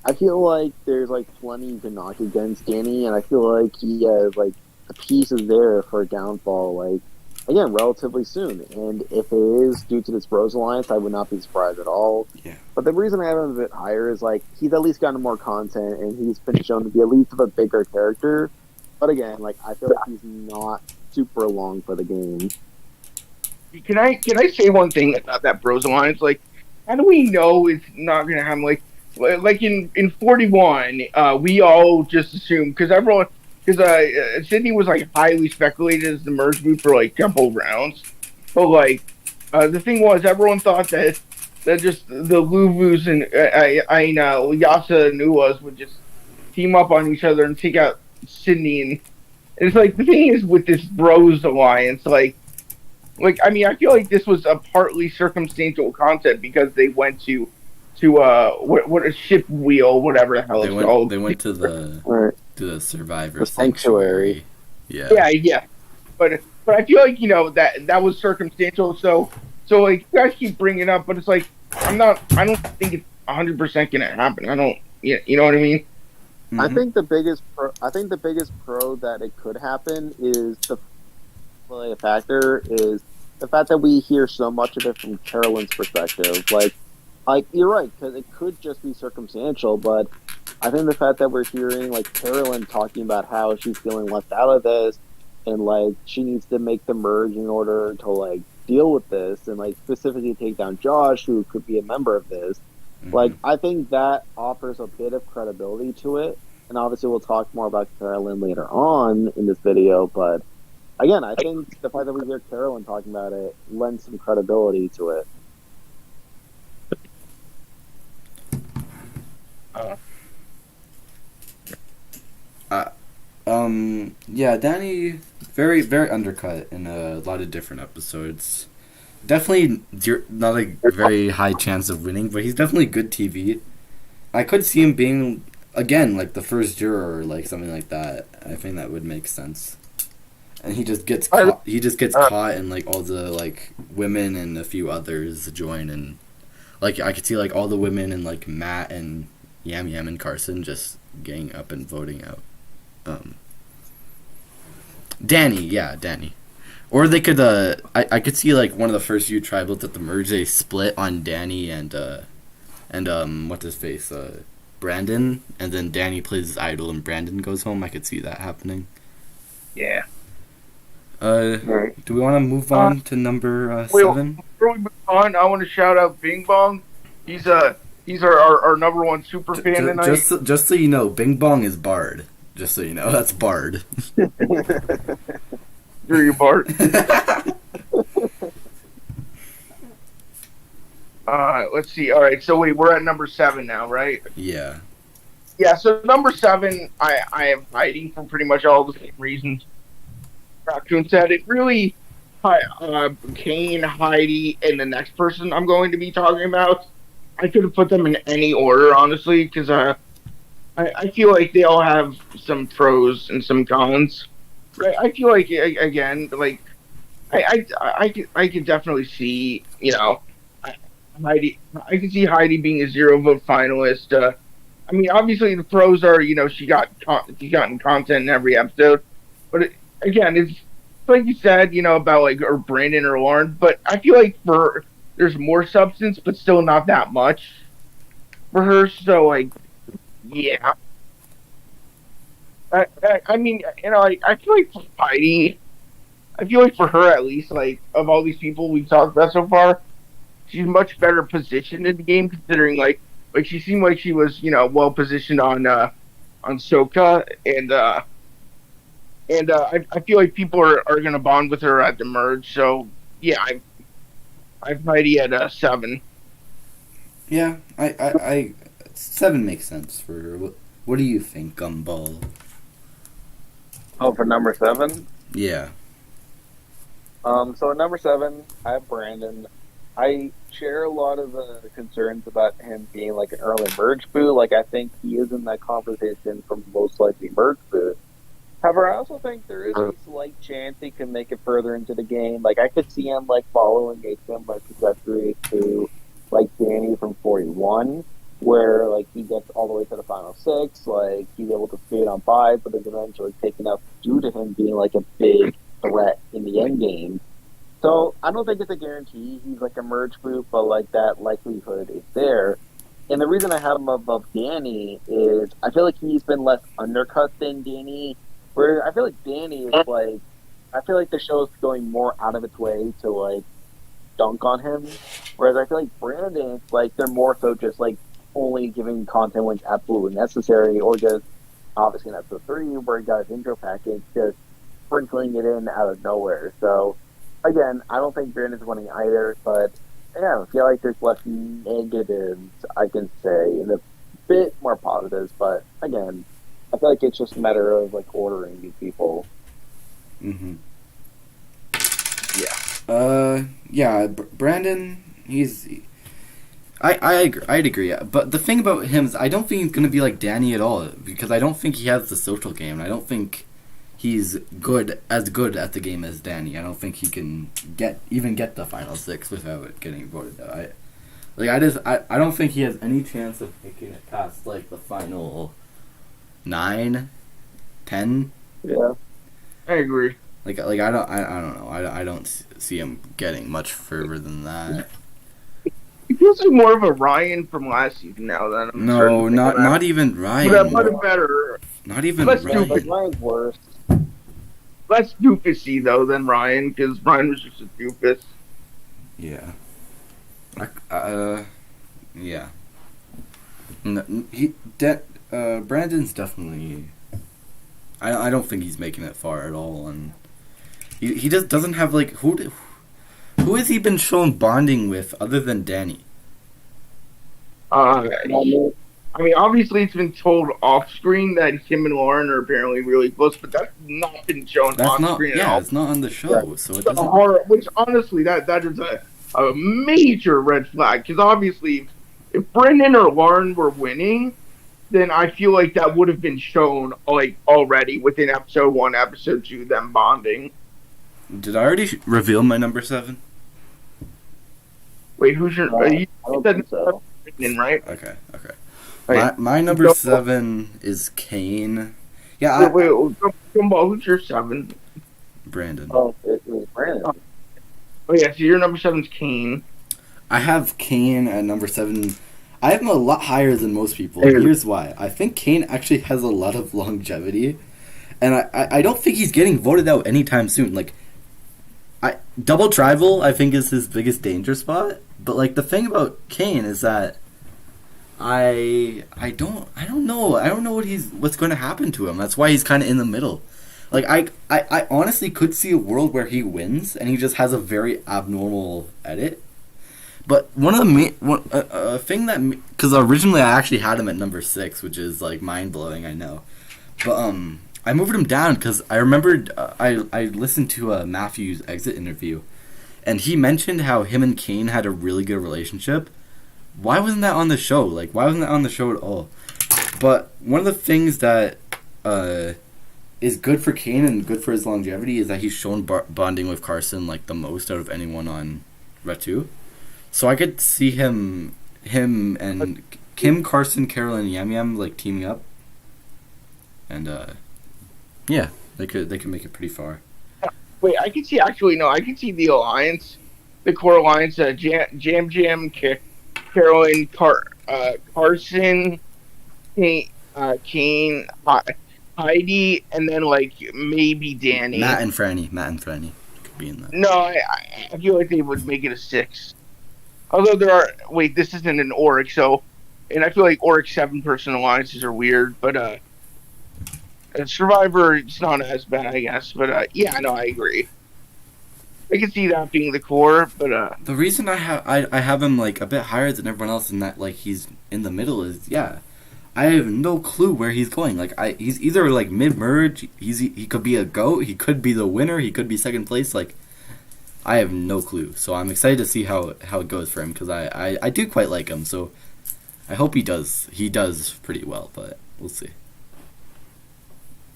I feel like there's like plenty you can knock against Danny, and I feel like he has like the pieces there for a downfall. Like again, relatively soon. And if it is due to this Bros Alliance, I would not be surprised at all. Yeah. But the reason I have him a bit higher is like he's at least gotten more content, and he's been shown to be at least of a bigger character. But again, like I feel like he's not super long for the game. Can I say one thing about that Bros Alliance? Like, how do we know it's not going to happen? Like in 41, we all just assumed because Sydney was like highly speculated as the merge boot for like a couple rounds, but like the thing was everyone thought that just the Luvus and Yasa and Nuas would just team up on each other and take out Sydney, and it's like the thing is with this Bros Alliance, like I mean I feel like this was a partly circumstantial concept because they went to what a ship wheel, whatever the hell it's called. They went to the Survivor The Sanctuary. Yeah. But I feel like that was circumstantial. So like you guys keep bringing it up, but it's like I don't think it's 100% gonna happen. I don't. You know what I mean? Mm-hmm. I think the biggest pro that it could happen is the factor is the fact that we hear so much of it from Carolyn's perspective. Like you're right, because it could just be circumstantial, but I think the fact that we're hearing like Carolyn talking about how she's feeling left out of this, and like she needs to make the merge in order to like deal with this, and like specifically take down Josh, who could be a member of this. Mm-hmm. Like I think that offers a bit of credibility to it, and obviously we'll talk more about Carolyn later on in this video. But again, I think the fact that we hear Carolyn talking about it lends some credibility to it. Yeah, Danny, very, very undercut in a lot of different episodes. Definitely not a very high chance of winning, but he's definitely good TV. I could see him being, again, like the first juror or like something like that. I think that would make sense. And he just gets caught and like all the like women and a few others join, and like I could see like all the women and like Matt and Yam Yam and Carson just getting up and voting out Danny. Or they could I could see like one of the first few tribals at the merge, they split on Danny and what's his face, Brandon, and then Danny plays his idol and Brandon goes home. I could see that happening. Yeah. Do we want to move on to number 7? Before we move on, I want to shout out Bing Bong. He's our number one super fan tonight. Just so you know, Bing Bong is Bard. Just so you know, that's Bard. You're your Bard. Let's see. All right, so wait, we're at number 7 now, right? Yeah. Yeah. So number 7, I am hiding for pretty much all the same reasons Raccoon said. It really, Kane, Heidi, and the next person I'm going to be talking about. I could have put them in any order, honestly, because I feel like they all have some pros and some cons. Right? I feel like again, like I can definitely see, Heidi. I can see Heidi being a 0 vote finalist. I mean, obviously the pros are, she's gotten content in every episode, but again, it's like you said, about like or Brandon or Lauren. But I feel like there's more substance, but still not that much for her. So like, yeah. I mean, I feel like for Heidi, I feel like for her at least, like of all these people we've talked about so far, she's much better positioned in the game, considering like she seemed like she was well positioned on Soka, and I feel like people are gonna bond with her at the merge. So yeah, I've Heidi at 7. Yeah, I 7 makes sense for her. What do you think, Gumball? Oh, for number 7? Yeah. So at number 7, I have Brandon. I share a lot of the concerns about him being like an early merge boot. Like, I think he is in that conversation for most likely merge boot. However, I also think there is a slight chance he can make it further into the game. Like, I could see him like following a similar trajectory to like Danny from 41. where like he gets all the way to the final six, like he's able to skate on by, but is eventually taken up due to him being like a big threat in the end game. So I don't think it's a guarantee he's like a merge group, but like that likelihood is there. And the reason I have him above Danny is I feel like he's been less undercut than Danny. Where I feel like Danny is like, I feel like the show's going more out of its way to like dunk on him. Whereas I feel like Brandon, like they're more so just like only giving content when it's absolutely necessary, or just obviously in episode 3 where he got his intro package, just sprinkling it in out of nowhere. So again, I don't think Brandon's winning either, but yeah, I feel like there's less negatives I can say and a bit more positives, but again, I feel like it's just a matter of like ordering these people. Mm-hmm. Yeah. Brandon, I'd agree. But the thing about him is I don't think he's gonna be like Danny at all, because I don't think he has the social game. I don't think he's good at the game as Danny. I don't think he can get the final six without getting voted out. I don't think he has any chance of making it past like the final 9, 10. Yeah, I agree. I don't know. I don't see him getting much further than that. He feels like more of a Ryan from last season now. No, not even Ryan. But better. Not even Let's Ryan. like Ryan's worse. Less doofusy though than Ryan, because Ryan was just a doofus. Yeah. Yeah. No, Brandon's definitely. I don't think he's making it far at all, and he just doesn't have like who has he been shown bonding with other than Danny? I mean, obviously it's been told off screen that him and Lauren are apparently really close, but that's not been shown on screen at all. It's not on the show, Yeah. so it doesn't. Which honestly, that is a major red flag, because obviously, if Brendan or Lauren were winning, then I feel like that would have been shown like already within episode 1, episode 2, them bonding. Did I already reveal my number 7? Wait, who's your? You I don't said think so. Brendan, right? Okay. Wait, My number 7 is Kane. Yeah, wait, Gumball, who's your 7? Brandon. Oh, it was Brandon. Oh yeah, so your number 7's Kane. I have Kane at number 7. I have him a lot higher than most people. Hey. Here's why. I think Kane actually has a lot of longevity, and I don't think he's getting voted out anytime soon. Like, double tribal, I think, is his biggest danger spot. But like the thing about Kane is that I don't know what's going to happen to him. That's why he's kind of in the middle. Like I honestly could see a world where he wins and he just has a very abnormal edit. But one of the thing that, because originally I actually had him at number 6, which is like mind blowing, I know, but I moved him down because I remembered I listened to Matthew's exit interview, and he mentioned how him and Kane had a really good relationship. Why wasn't that on the show? Like, why wasn't that on the show at all? But one of the things that is good for Kane and good for his longevity is that he's shown bonding with Carson like the most out of anyone on Retu. So I could see him and Kim, Carson, Carol, and Yam Yam like teaming up, and yeah, they could make it pretty far. Wait, I can see the alliance, the core alliance, Jam, Carolyn, Carson, Kane, Heidi, and then like maybe Danny. Matt and Franny could be in that. No, I feel like they would make it a 6. Although this isn't an Oryx, so, and I feel like Oryx 7-person alliances are weird, but Survivor, it's not as bad, I guess. But yeah, no, I agree. I can see that being the core, but the reason I have him like a bit higher than everyone else in that like he's in the middle is I have no clue where he's going. Like he's either like mid merge, he could be a GOAT, he could be the winner, he could be second place. Like I have no clue. So I'm excited to see how it goes for him because I do quite like him. So I hope he does pretty well, but we'll see.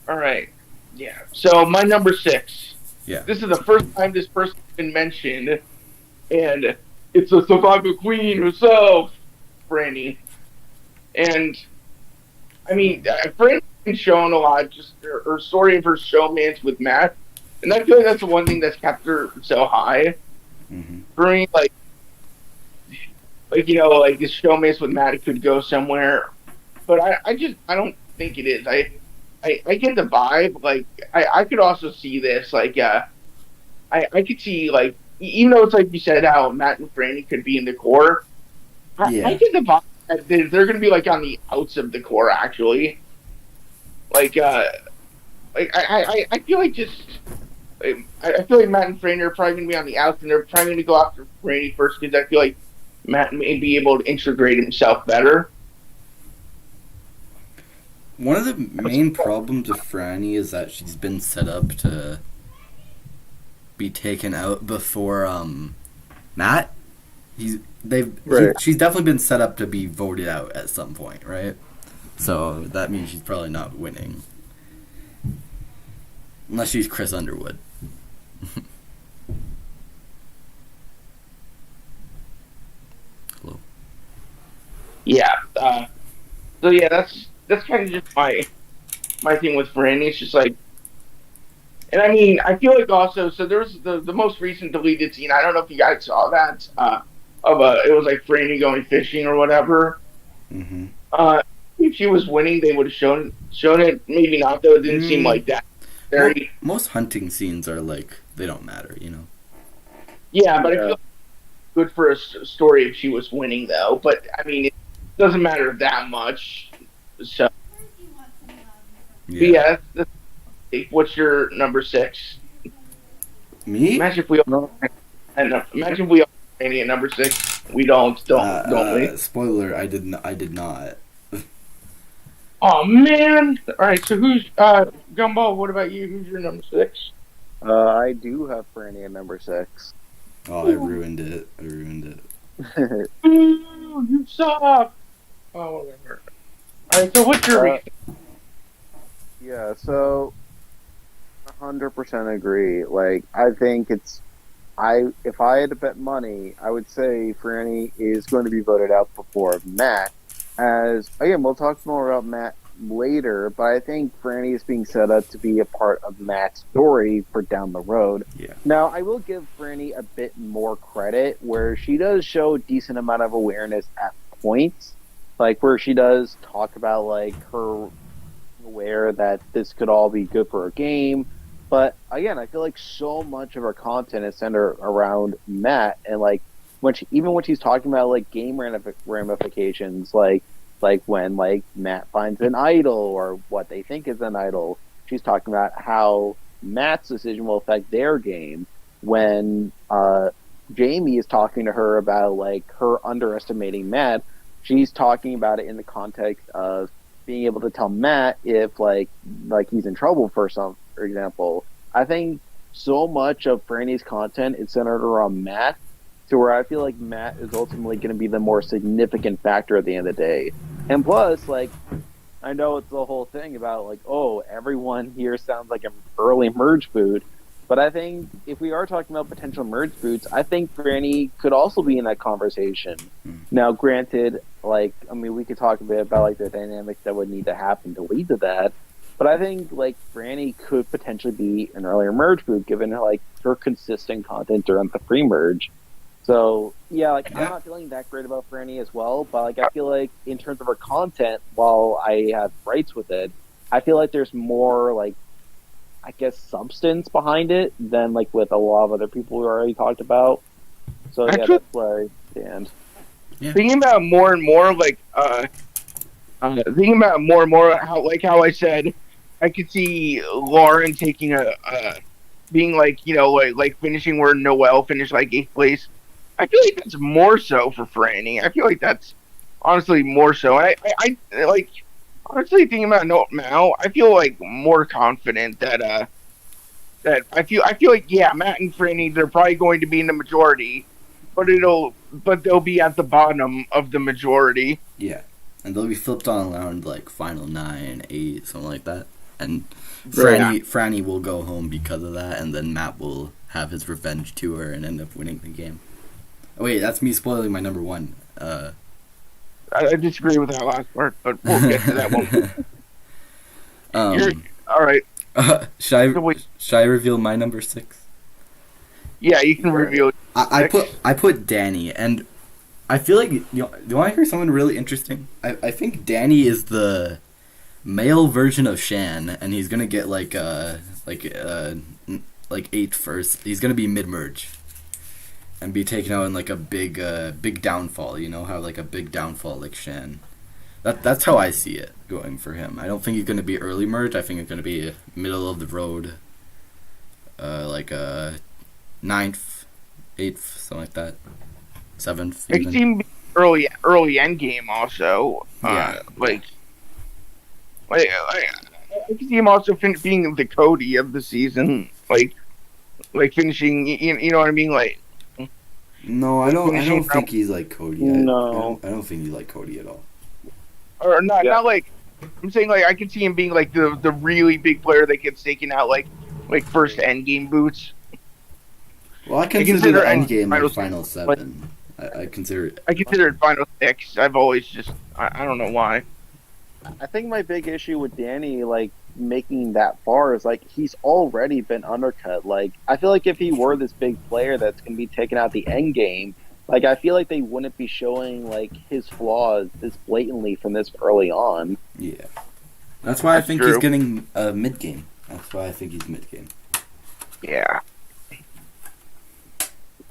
all right, yeah. So my number 6. Yeah. This is the first time this person's been mentioned, and it's the Survivor Queen herself, Franny. And I mean, Franny's been shown a lot, just her story of her showmance with Matt, and I feel like that's the one thing that's kept her so high. Mm-hmm. For me, like like this showmance with Matt could go somewhere, but I don't think it is. I get the vibe. Like I could also see this. I could see even though it's like you said how Matt and Franny could be in the core. I Yeah. get the vibe that they're going to be like on the outs of the core actually. Like I feel like I feel like Matt and Franny are probably going to be on the outs, and they're probably going to go after Franny first because I feel like Matt may be able to integrate himself better. One of the main problems with Franny is that she's been set up to be taken out before Matt. She's definitely been set up to be voted out at some point, right? So that means she's probably not winning. Unless she's Chris Underwood. Hello. Yeah. So yeah, that's kind of just my thing with Franny. It's just like, and I mean, I feel like also, so there's the most recent deleted scene. I don't know if you guys saw that. It was like Franny going fishing or whatever. Mm-hmm. If she was winning, they would have shown it. Maybe not though. It didn't seem like that. Very. Most hunting scenes are like they don't matter, you know. Yeah, but I feel good for a story if she was winning though. But I mean, it doesn't matter that much. So yeah, what's your number 6? Me? Imagine if we all. Imagine if we all Franny at number 6. We don't we? Spoiler: I did not. Oh man! All right, so who's Gumball? What about you? Who's your number 6? I do have Franny at number 6. Oh, I ruined it. Ooh, you suck. Oh, whatever. All right, so what's your reason? Yeah, so 100% agree. Like, I think if I had to bet money, I would say Franny is going to be voted out before Matt. As again, we'll talk more about Matt later, but I think Franny is being set up to be a part of Matt's story for down the road. Yeah. Now, I will give Franny a bit more credit where she does show a decent amount of awareness at points, like where she does talk about like her aware that this could all be good for her game. But again, I feel like so much of her content is centered around Matt, and like when she's talking about like game ramifications, like when like Matt finds an idol or what they think is an idol, she's talking about how Matt's decision will affect their game. When Jamie is talking to her about like her underestimating Matt, she's talking about it in the context of being able to tell Matt if like he's in trouble for example. I think so much of Franny's content is centered around Matt, to where I feel like Matt is ultimately going to be the more significant factor at the end of the day. And plus, like, I know it's the whole thing about, like, oh, everyone here sounds like an early merge boot, but I think if we are talking about potential merge boots, I think Franny could also be in that conversation. Now, granted, like, I mean, we could talk a bit about, like, the dynamics that would need to happen to lead to that, but I think, like, Franny could potentially be an earlier merge boot, given, like, her consistent content during the pre-merge. So, yeah, like, I'm not feeling that great about Franny as well, but, like, I feel like in terms of her content, while I have rights with it, I feel like there's more, like, I guess, substance behind it than, like, with a lot of other people we already talked about. So, yeah, that's where I stand. Yeah. Thinking about more and more, how I said, I could see Lauren taking being, like, you know, like finishing where Noelle finished, like, 8th place. I feel like that's more so for Franny. I feel like that's honestly more so. I like, honestly, thinking about now, I feel like more confident that I feel like, yeah, Matt and Franny, they're probably going to be in the majority, but they'll be at the bottom of the majority. Yeah, and they'll be flipped on around like final 9, 8, something like that. And Franny will go home because of that, and then Matt will have his revenge tour and end up winning the game. Oh, wait, that's me spoiling my number 1. I disagree with that last part, but we'll get to that one. um, All right. should So I wait, should I reveal my number 6? yeah, you can reveal. I put Danny, and I feel like you want to hear something really interesting. I think Danny is the male version of Shan, and he's gonna get like 8 first. He's gonna be mid merge and be taken out in like a big downfall. You know how like a big downfall like Shan. That's how I see it going for him. I don't think he's gonna be early merge. I think it's gonna be middle of the road, like ninth, 8th, something like that, 7th. I can see him early end game also. Yeah. I can see him also being the Cody of the season, like finishing. You know what I mean? Like, No, I don't finishing think he's like Cody. No. I don't think he's like Cody at all. or not Yeah. not like I'm saying like I could see him being like the really big player that gets taken out like first end game boots. Well, I consider consider the end end game like final final 7. I consider it. I consider it final 6. I've always just I don't know why. I think my big issue with Danny, like, making that far is, like, he's already been undercut. Like, I feel like if he were this big player that's going to be taking out the end game, like, I feel like they wouldn't be showing, like, his flaws this blatantly from this early on. Yeah. That's why I That's think true. he's getting mid game. That's why I think he's mid game. Yeah.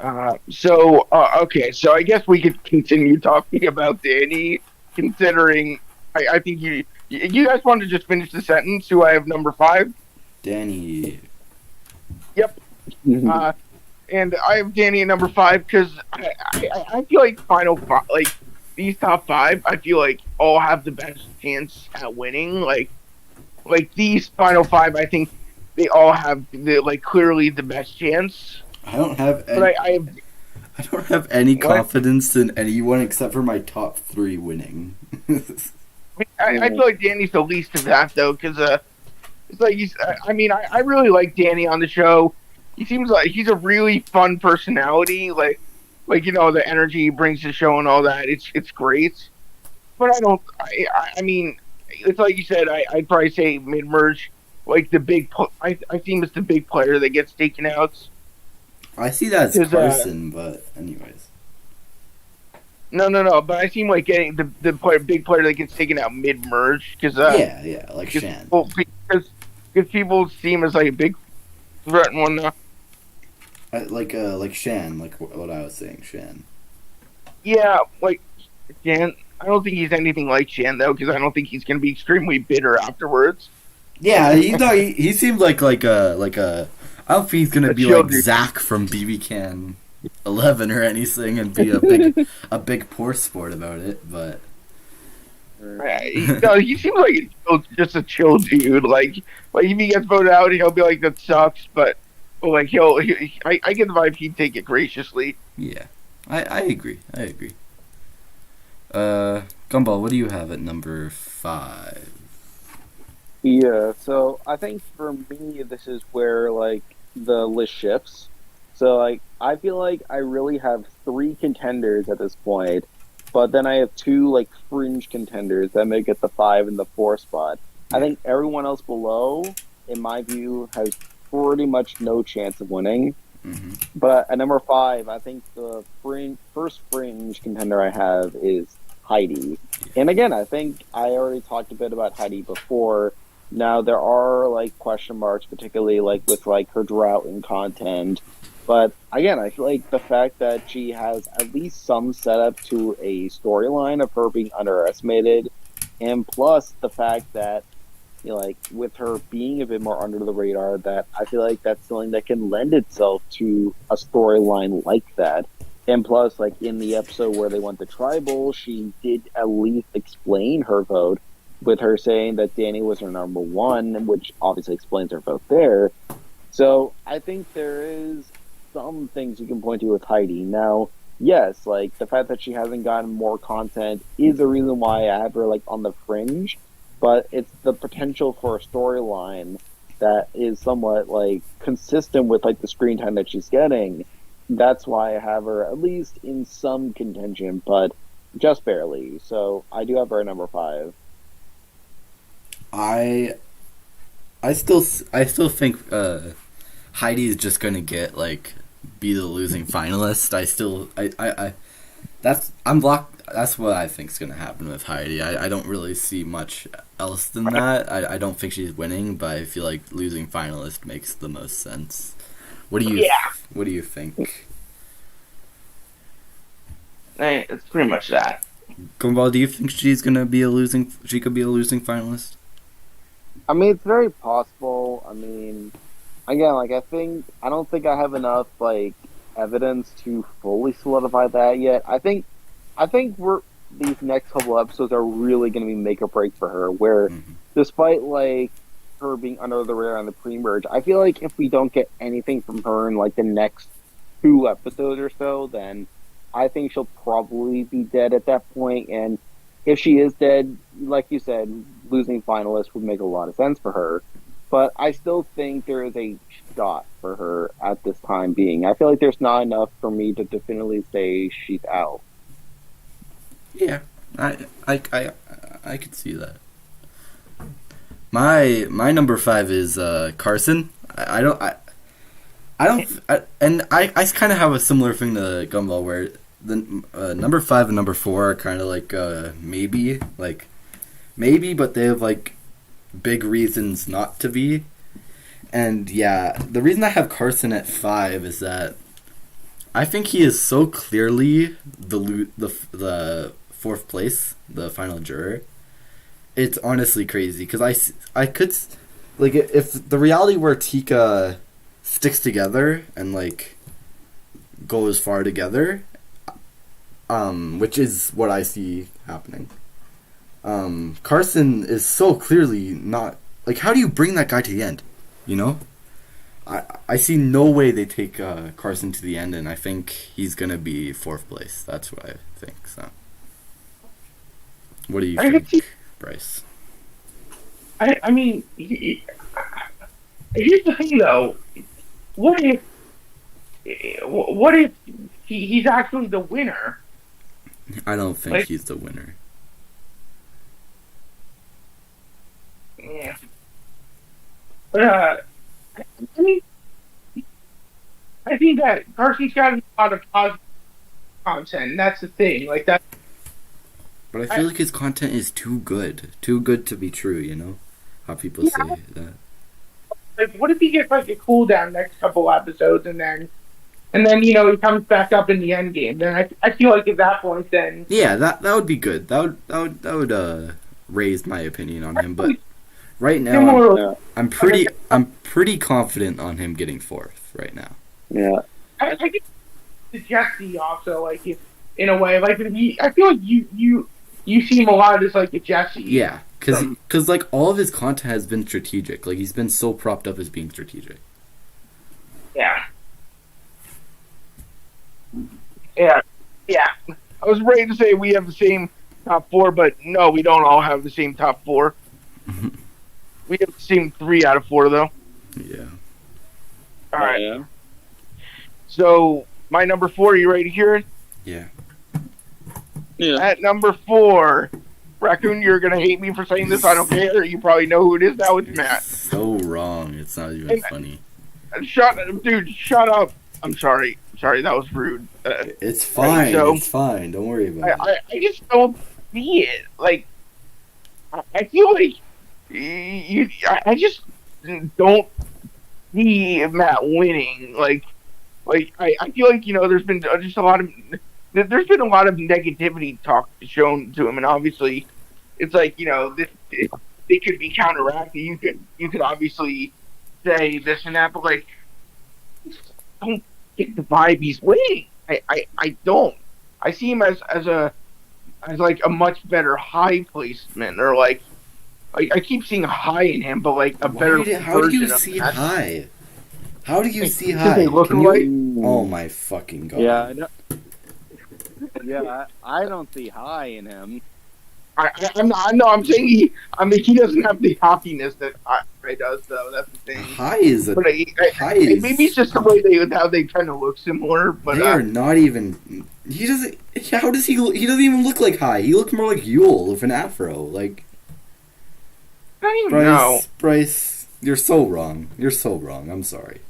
Okay, so I guess we could continue talking about Danny, considering I think you guys want to just finish the sentence. Who I have number 5? Danny. And I have Danny at number 5 because I feel like final 5, like these top 5, I feel like all have the best chance at winning. Like these final 5, I think they all have clearly the best chance. I don't have any, But I have. I don't have any What? confidence in anyone except for my top 3 winning. I feel like Danny's the least of that though, because it's like I really like Danny on the show. He seems like he's a really fun personality. Like the energy he brings to the show and all that. It's great. But I don't. I mean, it's like you said. I'd probably say mid merge. Like the big. I see him as the big player that gets taken out. I see that as Because, Carson, but anyways. No. But I seem like getting the big player that gets taken out mid merge because Yeah, like Shan. because people see him as like a big threat and whatnot. Like Shan, like what I was saying, Shan. Yeah, like Shan. I don't think he's anything like Shan though, because I don't think he's going to be extremely bitter afterwards. Yeah, he seemed like a. I don't think he's gonna be like Zach from BB Can 11 or anything and be a big poor sport about it, but. He seems like just a chill dude. Like if he gets voted out, he'll be like, "That sucks," but like I get the vibe he'd take it graciously. Yeah, I agree. Gumball, what do you have at number 5? Yeah, so I think for me, this is where, like, the list shifts. So, like, I feel like I really have 3 contenders at this point, but then I have 2, like, fringe contenders that make it the 5 and the 4 spot. I think everyone else below, in my view, has pretty much no chance of winning. Mm-hmm. But at number 5, I think the first fringe contender I have is Heidi. And again, I think I already talked a bit about Heidi before. Now, there are, like, question marks, particularly, like, with, like, her drought in content. But, again, I feel like the fact that she has at least some setup to a storyline of her being underestimated, and plus the fact that, you know, like, with her being a bit more under the radar, that I feel like that's something that can lend itself to a storyline like that. And plus, like, in the episode where they went to Tribal, she did at least explain her vote, with her saying that Danny was her number 1, which obviously explains her vote there. So I think there is some things you can point to with Heidi. Now, yes, like, the fact that she hasn't gotten more content is the reason why I have her, like, on the fringe, but it's the potential for a storyline that is somewhat, like, consistent with, like, the screen time that she's getting. That's why I have her at least in some contention, but just barely. So I do have her at number 5. I I still think Heidi is just gonna get like be the losing finalist. I I'm blocked. That's what I think is gonna happen with Heidi. I don't really see much else than that. I don't think she's winning, but I feel like losing finalist makes the most sense. What do you think? It's pretty much that. Gumball, do you think she's gonna be a losing? She could be a losing finalist. I mean, it's very possible. I mean, again, like I don't think I have enough like evidence to fully solidify that yet. I think these next couple episodes are really going to be make or break for her. Where, despite like her being under the radar on the pre-merge, I feel like if we don't get anything from her in like the next 2 episodes or so, then I think she'll probably be dead at that point. And if she is dead, like you said, losing finalist would make a lot of sense for her. But I still think there is a shot for her at this time being. I feel like there's not enough for me to definitively say she's out. Yeah, I could see that. My number 5 is Carson. I kind of have a similar thing to Gumball where the number 5 and number 4 are kind of like maybe, but they have like big reasons not to be. And yeah, the reason I have Carson at 5 is that I think he is so clearly the fourth place, the final juror. It's honestly crazy because I could like if the reality where Tika sticks together and like goes far together, which is what I see happening. Carson is so clearly not like. How do you bring that guy to the end? You know, I see no way they take Carson to the end, and I think he's gonna be fourth place. That's what I think. So, what do you think, Bryce? I mean, here's the thing though. What if he's actually the winner? I don't think he's the winner. Yeah. But I mean, I think that Carson's got a lot of positive content, and that's the thing. Like that. But I feel like his content is too good to be true. You know how people say that. Like, what if he gets like a cooldown next couple episodes, and then he comes back up in the end game? Then I feel like at that point, then that would be good. That would raise my opinion on him. But right now, I'm pretty confident on him getting fourth right now. Yeah, I think the Jesse also like in a way like I feel like you see him a lot as like a Jesse. Yeah, because like all of his content has been strategic. Like he's been so propped up as being strategic. Yeah. Yeah. I was ready to say we have the same top 4, but no, we don't all have the same top 4. We have the same 3 out of 4, though. Yeah. All right. Yeah. So, my number 4, are you ready to hear it? Yeah. At number 4, Raccoon, you're going to hate me for saying this. I don't care. You probably know who it is now. It's Matt. So wrong. It's not even funny. Shut up. I'm sorry. That was rude. It's fine. So, it's fine. Don't worry about it. I just don't see it. Like, I feel like I just don't see Matt winning. Like I feel like there's been just a lot of negativity talk shown to him, and obviously it's like they could be counteracted. You could obviously say this and that, but like I don't get the vibe he's winning. I don't. I see him as like a much better high placement, or like I keep seeing high in him, but like a better version. How do you see high? How do you see Because high? they look alike. Oh my fucking god! Yeah, I know. Yeah, I don't see high in him. I'm saying he doesn't have the cockiness that Ray does, though. That's the thing. High is maybe it's just the way how they kind of look similar. But they are not even He doesn't. How does he? He doesn't even look like High. He looks more like Yule with an afro. Like I don't even know. Bryce, you're so wrong. You're so wrong. I'm sorry.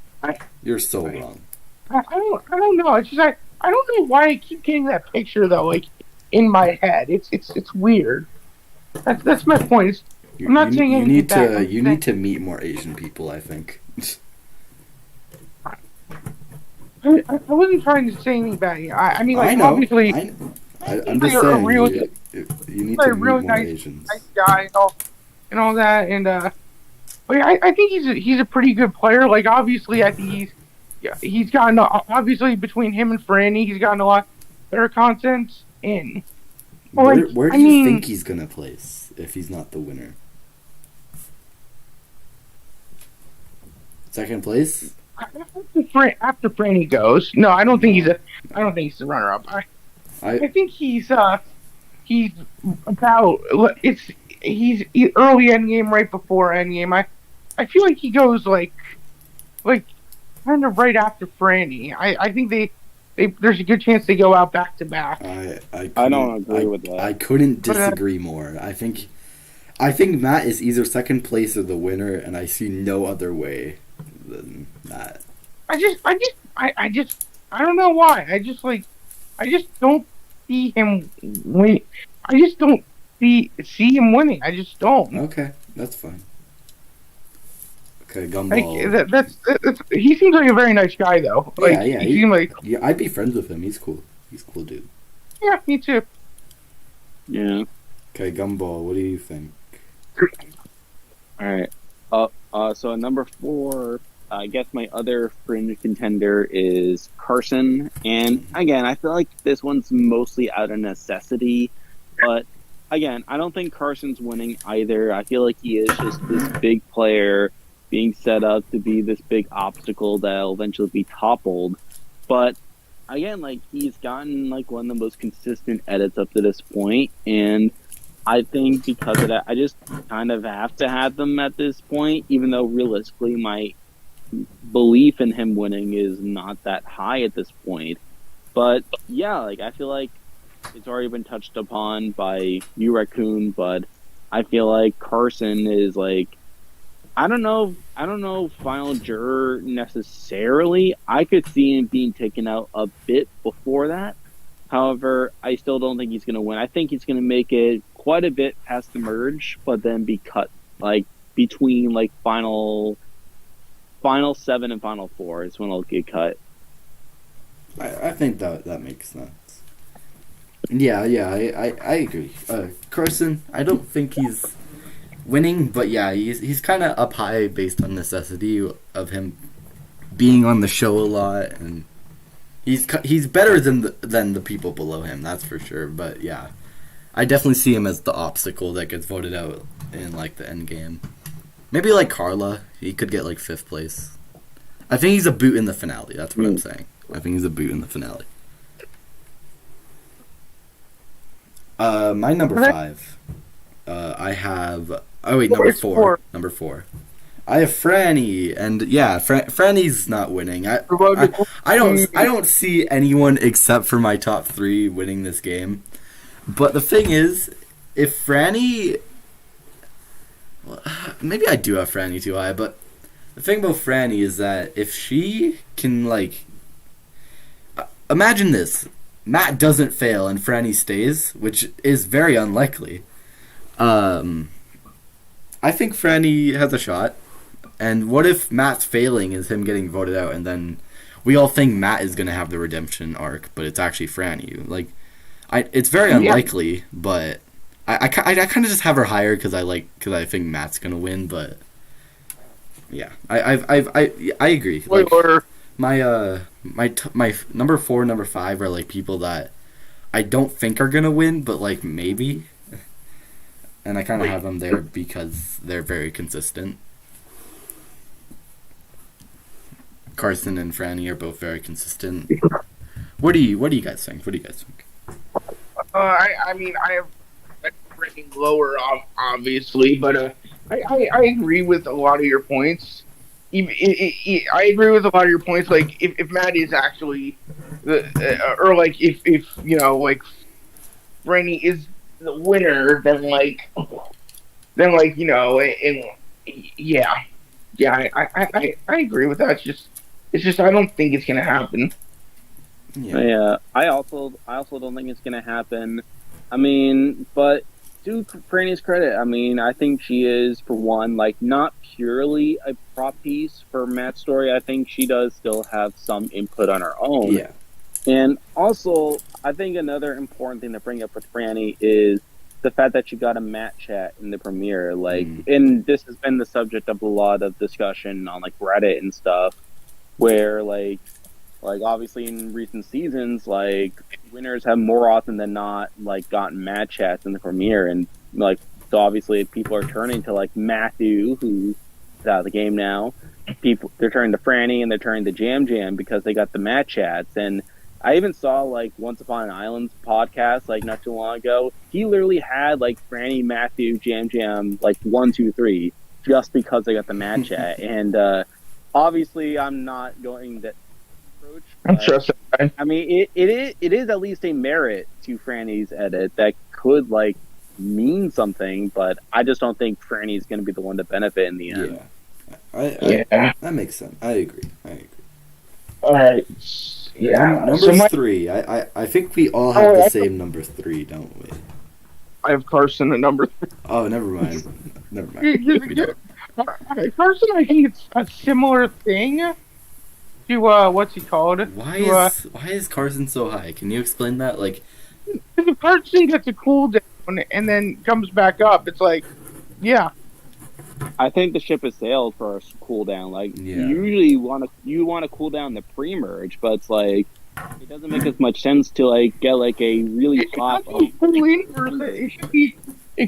You're so I- wrong. I don't know. It's just I don't know why I keep getting that picture though, like in my head. It's weird. That's my point. I'm not saying anything need bad. to. You need to meet more Asian people. I think. I wasn't trying to say anything bad here. I mean, like, I know. obviously, I'm just you're a saying. really- You need he's to a meet really more nice Asians. guy and all that. And but yeah, I think he's a pretty good player. Like, obviously, I think he's gotten obviously between him and Franny, he's gotten a lot better content. And Where do you think he's gonna place if he's not the winner? Second place? After Franny goes, no, I don't think he's the runner up. I think he's about he's early endgame, right before endgame. I feel like he goes like kind of right after Franny. I think there's a good chance they go out back to back. I don't agree with that. I couldn't disagree more. I think Matt is either second place or the winner, and I see no other way than that. I don't know why. I just don't see him win. I just don't see him winning. I just don't. Okay, that's fine. Okay, Gumball. Like, that's he seems like a very nice guy though. Like, yeah. He seemed like, yeah, I'd be friends with him. He's cool. He's a cool dude. yeah, me too. Yeah. Okay, Gumball. What do you think? All right. So at number 4, I guess my other fringe contender is Carson. And again, I feel like this one's mostly out of necessity. But again, I don't think Carson's winning either. I feel like he is just this big player being set up to be this big obstacle that'll eventually be toppled. But again, like, he's gotten like one of the most consistent edits up to this point, and I think because of that, I just kind of have to have them at this point, even though realistically my belief in him winning is not that high at this point. But yeah, like, I feel like it's already been touched upon by you, Raccoon, but I feel like Carson is like, I don't know final juror necessarily. I could see him being taken out a bit before that. However, I still don't think he's going to win. I think he's going to make it quite a bit past the merge, but then be cut like between like final 7 and final 4 is when it'll get cut. I think that makes sense. Yeah, I agree. Carson, I don't think he's winning, but yeah, he's kind of up high based on necessity of him being on the show a lot, and he's better than the people below him, that's for sure. But yeah, I definitely see him as the obstacle that gets voted out in like the end game. Maybe like Carla, he could get like 5th place. I think he's a boot in the finale. That's what I'm saying. I think he's a boot in the finale. My number 5. I have. Oh wait, number 4. Number 4. I have Franny, and yeah, Franny's not winning. I don't see anyone except for my top 3 winning this game. But the thing is, if Franny, well, maybe I do have Franny too high, but the thing about Franny is that if she can, like, imagine this: Matt doesn't fail and Franny stays, which is very unlikely. I think Franny has a shot. And what if Matt's failing is him getting voted out, and then we all think Matt is going to have the redemption arc, but it's actually Franny? Like, it's very unlikely, but I kind of just have her higher because I think Matt's going to win. But yeah, I agree. Like, my number 4, number 5 are like people that I don't think are going to win, but like maybe. And I kind of have them there because they're very consistent. Carson and Franny are both very consistent. What do you guys think? I mean, I have ranking lower, obviously, but I agree with a lot of your points. I agree with a lot of your points. Like, if Matt is actually or like if like Franny is the winner, then and yeah, I agree with that. It's just I don't think it's gonna happen. Yeah, I also don't think it's gonna happen. I mean, but to Franny's credit, I mean, I think she is, for one, like, not purely a prop piece for Matt's story. I think she does still have some input on her own. Yeah. And also, I think another important thing to bring up with Franny is the fact that she got a Matt chat in the premiere. Like, and this has been the subject of a lot of discussion on, like, Reddit and stuff, where, like obviously in recent seasons, like, winners have more often than not, like, gotten Matt chats in the premiere, and, like, so obviously people are turning to, like, Matthew, who's out of the game now. They're turning to Franny and they're turning to Jam Jam because they got the Matt chats. And I even saw, like, Once Upon an Island's podcast, like, not too long ago. He literally had, like, Franny, Matthew, Jam Jam, like, 1, 2, 3, just because they got the Matt chat. And obviously I'm not going to approach. I'm sure. I mean, it is at least a merit to Franny's edit that could, like, mean something, but I just don't think Franny's going to be the one to benefit in the end. Yeah, that makes sense. I agree. All right. Yeah. Number 3. I think we all have the same number 3, don't we? I have Carson at number 3. Oh, never mind. Carson, I think it's a similar thing to what's he called? Why is Carson so high? Can you explain that? Like, if Carson gets a cooldown and then comes back up, it's like, yeah. I think the ship has sailed for a cooldown. Like, you usually want to cool down the pre-merge, but it's like it doesn't make as much sense to, like, get, like, a really top. It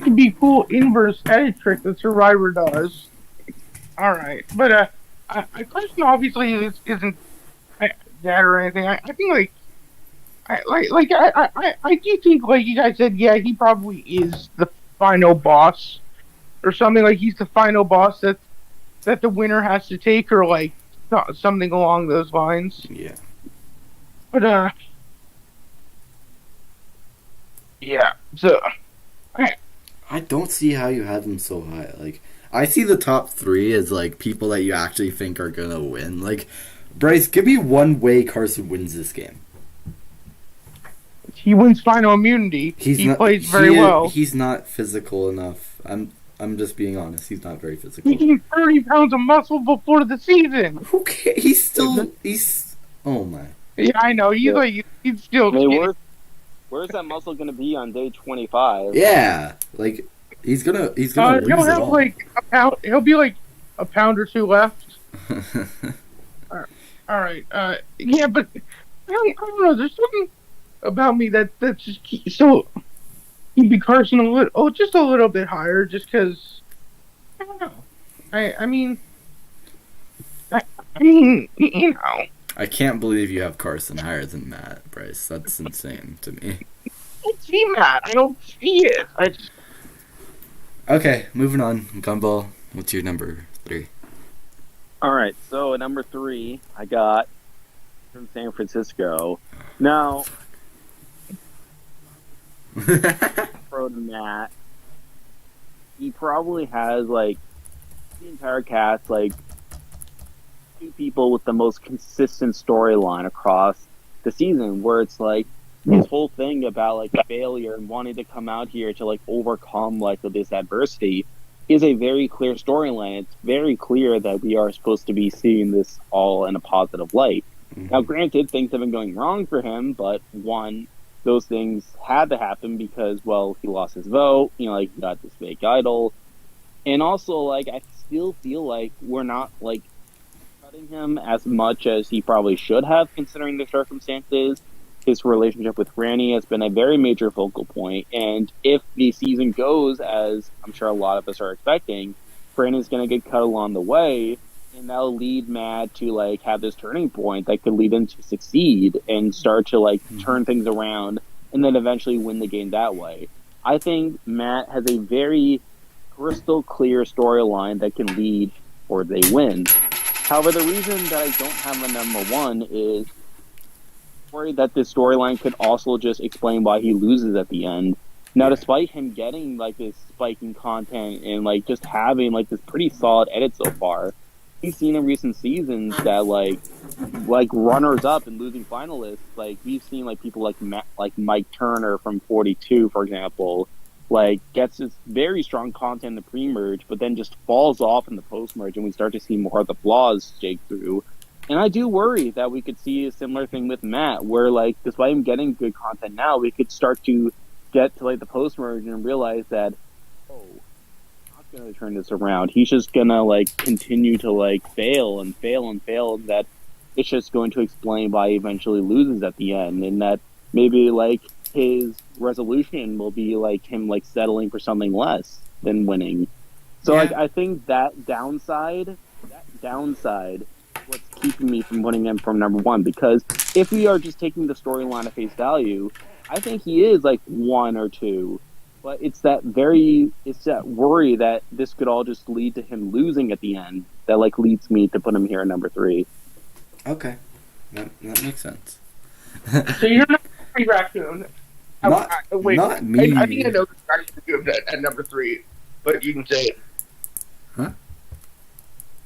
could be cool inverse edit trick that Survivor does. All right, but Carson obviously isn't that or anything. I think I do think, like you guys said, yeah, he probably is the final boss or something. Like, he's the final boss that the winner has to take, or like something along those lines. Yeah. But yeah. So I don't see how you have him so high. Like, I see the top 3 as, like, people that you actually think are gonna win. Like, Bryce, give me one way Carson wins this game. He wins final immunity. He plays very well. He's not physical enough. I'm just being honest. He's not very physical. He gained 30 pounds of muscle before the season. Who cares? He's. Oh my. Yeah, I know. He's still. Hey, where's that muscle going to be on day 25? Yeah, like he's gonna lose he'll it have all. like a pound. He'll be like a pound or 2 left. All right. Yeah, but I don't know. There's something about me that's just so he'd be Carson just a little bit higher, just because I don't know. I mean, you know. I can't believe you have Carson higher than Matt, Bryce. That's insane to me. I don't see Matt. I don't see it. Okay, moving on. Gumball, what's your number 3? All right, so at number 3, I got from San Francisco. Now, pro to Matt, he probably has, like, the entire cast, like, 2 people with the most consistent storyline across the season, where it's like this whole thing about, like, failure and wanting to come out here to, like, overcome, like, this adversity is a very clear storyline. It's very clear that we are supposed to be seeing this all in a positive light. Mm-hmm. Now, granted, things have been going wrong for him, but one, those things had to happen because, well, he lost his vote, like, he got this fake idol. And also, like, I still feel like we're not, like, cutting him as much as he probably should have, considering the circumstances. His relationship with Franny has been a very major focal point, and if the season goes as I'm sure a lot of us are expecting, Franny's going to get cut along the way, and that'll lead Matt to, like, have this turning point that could lead him to succeed and start to, like, turn things around and then eventually win the game that way. I think Matt has a very crystal clear storyline that can lead or they win. However, the reason that I don't have a number 1 is worried that this storyline could also just explain why he loses at the end. Now, Yeah. despite him getting like this spike in content and like just having like this pretty solid edit so far, we've seen in recent seasons that like runners up and losing finalists, like we've seen like people like Mike Turner from 42, for example, like gets this very strong content in the pre-merge, but then just falls off in the post-merge, and we start to see more of the flaws shake through. And I do worry that we could see a similar thing with Matt, where like despite him getting good content now, we could start to get to like the post-merge and realize that, oh, I'm not gonna turn this around. He's just gonna like continue to like fail and fail and fail, and that it's just going to explain why he eventually loses at the end, and that maybe like his resolution will be like him like settling for something less than winning. So like I think that downside what's keeping me from putting him from number one, because if we are just taking the storyline at face value, I think he is like 1 or 2, but it's that worry that this could all just lead to him losing at the end that like leads me to put him here at number 3. Okay, that makes sense. So you're number 3, Raccoon. Wait, not me. I think I know Raccoon at number 3, but you can say it. Huh?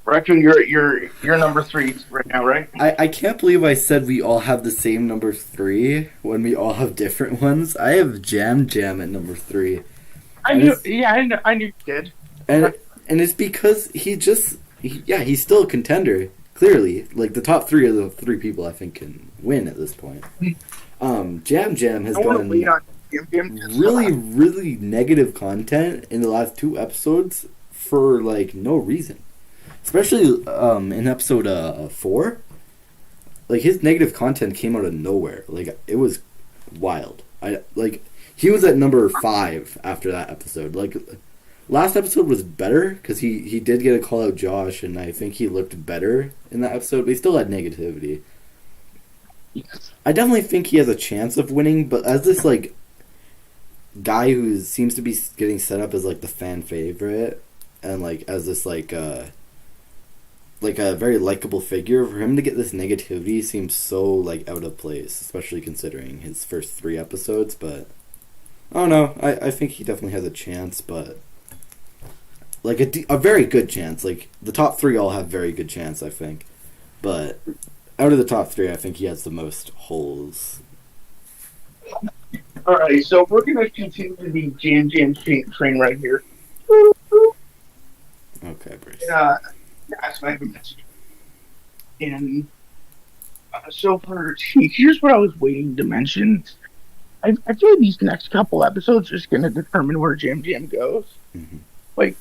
Raccoon, you're number 3 right now, right? I can't believe I said we all have the same number 3 when we all have different ones. I have Jam Jam at number 3. I knew you did. And it's because he's still a contender. Clearly, like the top 3 of the 3 people I think can win at this point. Jam Jam has gotten really, really negative content in the last 2 episodes for like no reason. Especially in episode 4, like his negative content came out of nowhere. Like it was wild. He was at number 5 after that episode. Like last episode was better because he did get a call out Josh, and I think he looked better in that episode. But he still had negativity. I definitely think he has a chance of winning, but as this like guy who seems to be getting set up as like the fan favorite, and like as this like a very likable figure, for him to get this negativity seems so like out of place, especially considering his first 3 episodes. But I don't know. I think he definitely has a chance, but like a very good chance. Like the top 3 all have very good chance, I think, but out of the top 3, I think he has the most holes. All right, so we're gonna continue the Jam Jam train right here. Okay, Bruce. That's my message. And so here's what I was waiting to mention. I feel like these next couple episodes are just going to determine where Jam Jam goes. Mm-hmm. Like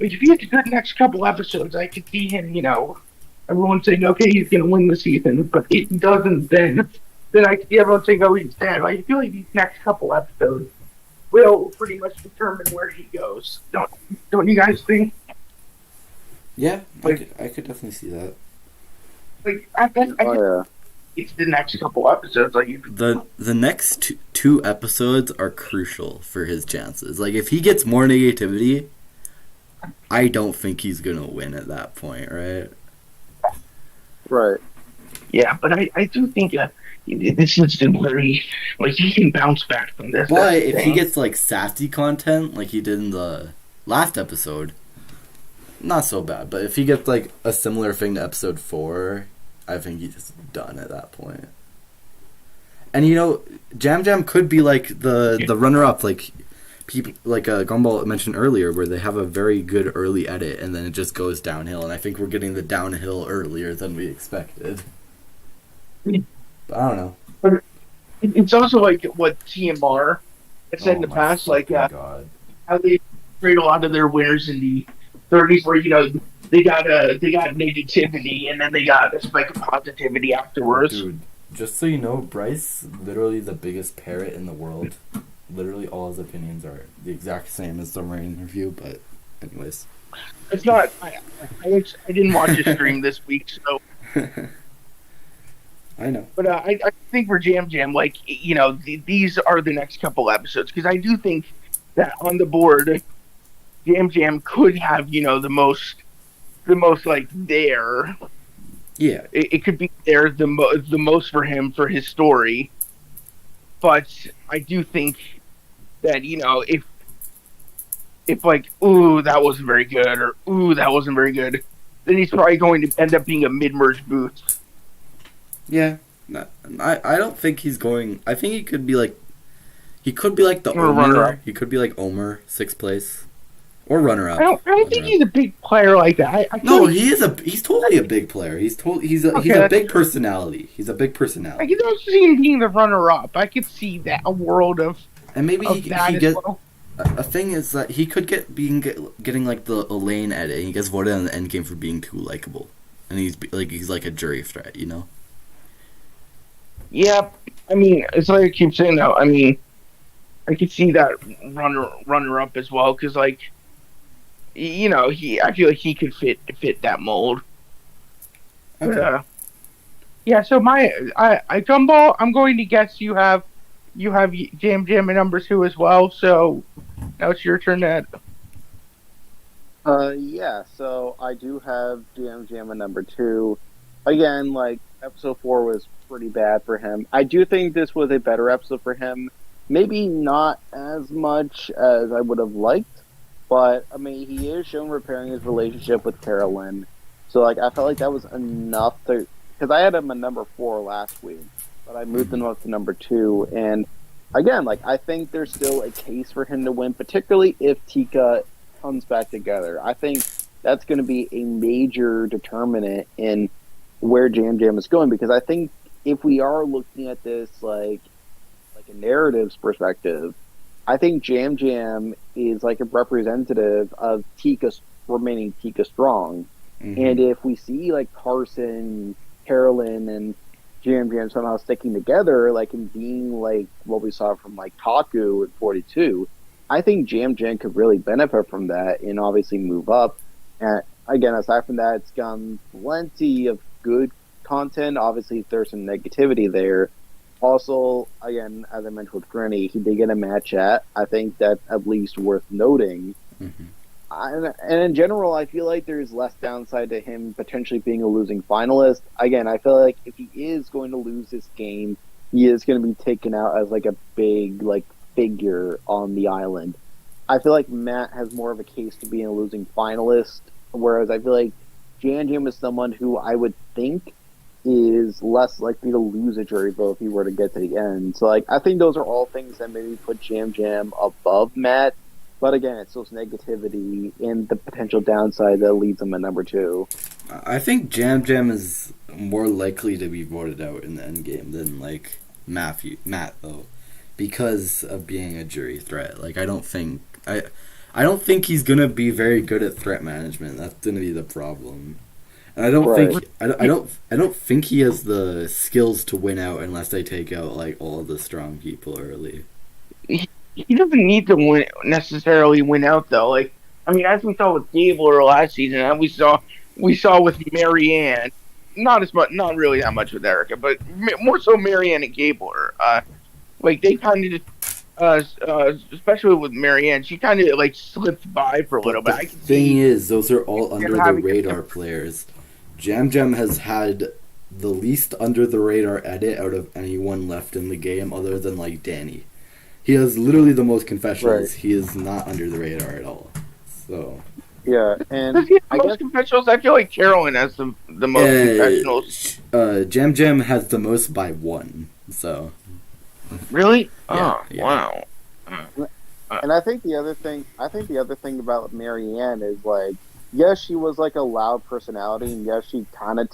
if he gets a good next couple episodes, I could see him, everyone saying, okay, he's going to win the season. But if he doesn't, then I could see everyone saying, oh, he's dead. Like, I feel like these next couple episodes will pretty much determine where he goes. Don't you guys think? Yeah, I could definitely see that. It's the next couple episodes. The next two episodes are crucial for his chances. Like, if he gets more negativity, I don't think he's gonna win at that point, right? Right. Yeah, but I do think this is where he can bounce back from this. But if he gets like sassy content like he did in the last episode, not so bad. But if he gets like a similar thing to episode 4, I think he's done at that point. And Jam Jam could be like the runner up, like people like Gumball mentioned earlier, where they have a very good early edit and then it just goes downhill. And I think we're getting the downhill earlier than we expected. But I don't know. But it's also like what TMR has said in the past, like how they trade a lot of their winners in the 30s, where they got negativity and then they got a spike of positivity afterwards. Dude, just so you know, Bryce, literally the biggest parrot in the world. Literally all his opinions are the exact same as the rain review, but anyways. It's not. I didn't watch his stream this week, so. I know. But I think for Jam Jam, these are the next couple episodes, because I do think that on the board, Jam Jam could have, the most like there. Yeah. It could be there the most for him for his story, but I do think that if like, ooh, that wasn't very good, or ooh, that wasn't very good, then he's probably going to end up being a mid-merge boost. Yeah. I don't think he's going. I think he could be like the Or runner-up. Omer. He could be like Omer, 6th place, or runner up. I don't think he's a big player like that. I feel No, like, he's totally a big player. He's a big personality. He's a big I personality. can also see him being the runner-up. I could see that a world of And maybe of he that as get well. a thing is that he could getting like the Elaine edit. And he gets voted on the end game for being too likable, and he's like a jury threat, you know. Yeah, I mean, it's like I keep saying though. I mean, I could see that runner-up as well because like, I feel like he could fit that mold. Okay. Yeah, so I gumball. I'm going to guess you have Jam Jam at number 2 as well. So now it's your turn, Ed. Yeah, so I do have Jam Jam at number 2. Again, like, episode 4 was pretty bad for him. I do think this was a better episode for him. Maybe not as much as I would have liked, but, I mean, he is shown repairing his relationship with Carolyn. So, like, I felt like that was enough to... Because I had him at number 4 last week, but I moved him up to number 2, and, again, like, I think there's still a case for him to win, particularly if Tika comes back together. I think that's going to be a major determinant in where Jam Jam is going, because I think if we are looking at this like a narratives perspective, I think Jam Jam is like a representative of Tika remaining Tika strong. Mm-hmm. And if we see like Carson, Carolyn, and Jam Jam somehow sticking together, like and being like what we saw from like Taku at 42, I think Jam Jam could really benefit from that and obviously move up. And again, aside from that, it's gotten plenty of good content. Obviously, there's some negativity there. Also, again, as I mentioned with Granny, he did get a match at. I think that's at least worth noting. Mm-hmm. And in general, I feel like there's less downside to him potentially being a losing finalist. Again, I feel like if he is going to lose this game, he is going to be taken out as like a big like figure on the island. I feel like Matt has more of a case to being a losing finalist, whereas I feel like Jam Jam is someone who I would think is less likely to lose a jury vote if he were to get to the end. So, like, I think those are all things that maybe put Jam Jam above Matt. But again, it's those negativity and the potential downside that leads him at number 2. I think Jam Jam is more likely to be voted out in the end game than like Matt though, because of being a jury threat. Like I don't think he's gonna be very good at threat management. That's gonna be the problem. And I don't think I don't think he has the skills to win out unless they take out like all the strong people early. He doesn't need to necessarily win out though. Like I mean, as we saw with Gabler last season, and we saw with Marianne, not as much, not really that much with Erica, but more so Marianne and Gabler. Like they kind of just, especially with Marianne, she kind of like slipped by for a little bit. The thing is, those are all under the radar players. Jam Jam has had the least under the radar edit out of anyone left in the game, other than like Danny. He has literally the most confessionals. Right. He is not under the radar at all. So yeah, and does he have the most confessionals? I feel like Carolyn has the most confessionals. Jam Jam has the most by 1. So really, yeah. Wow. And I think the other thing about Marianne is like, yes, she was like a loud personality, and yes, she kind of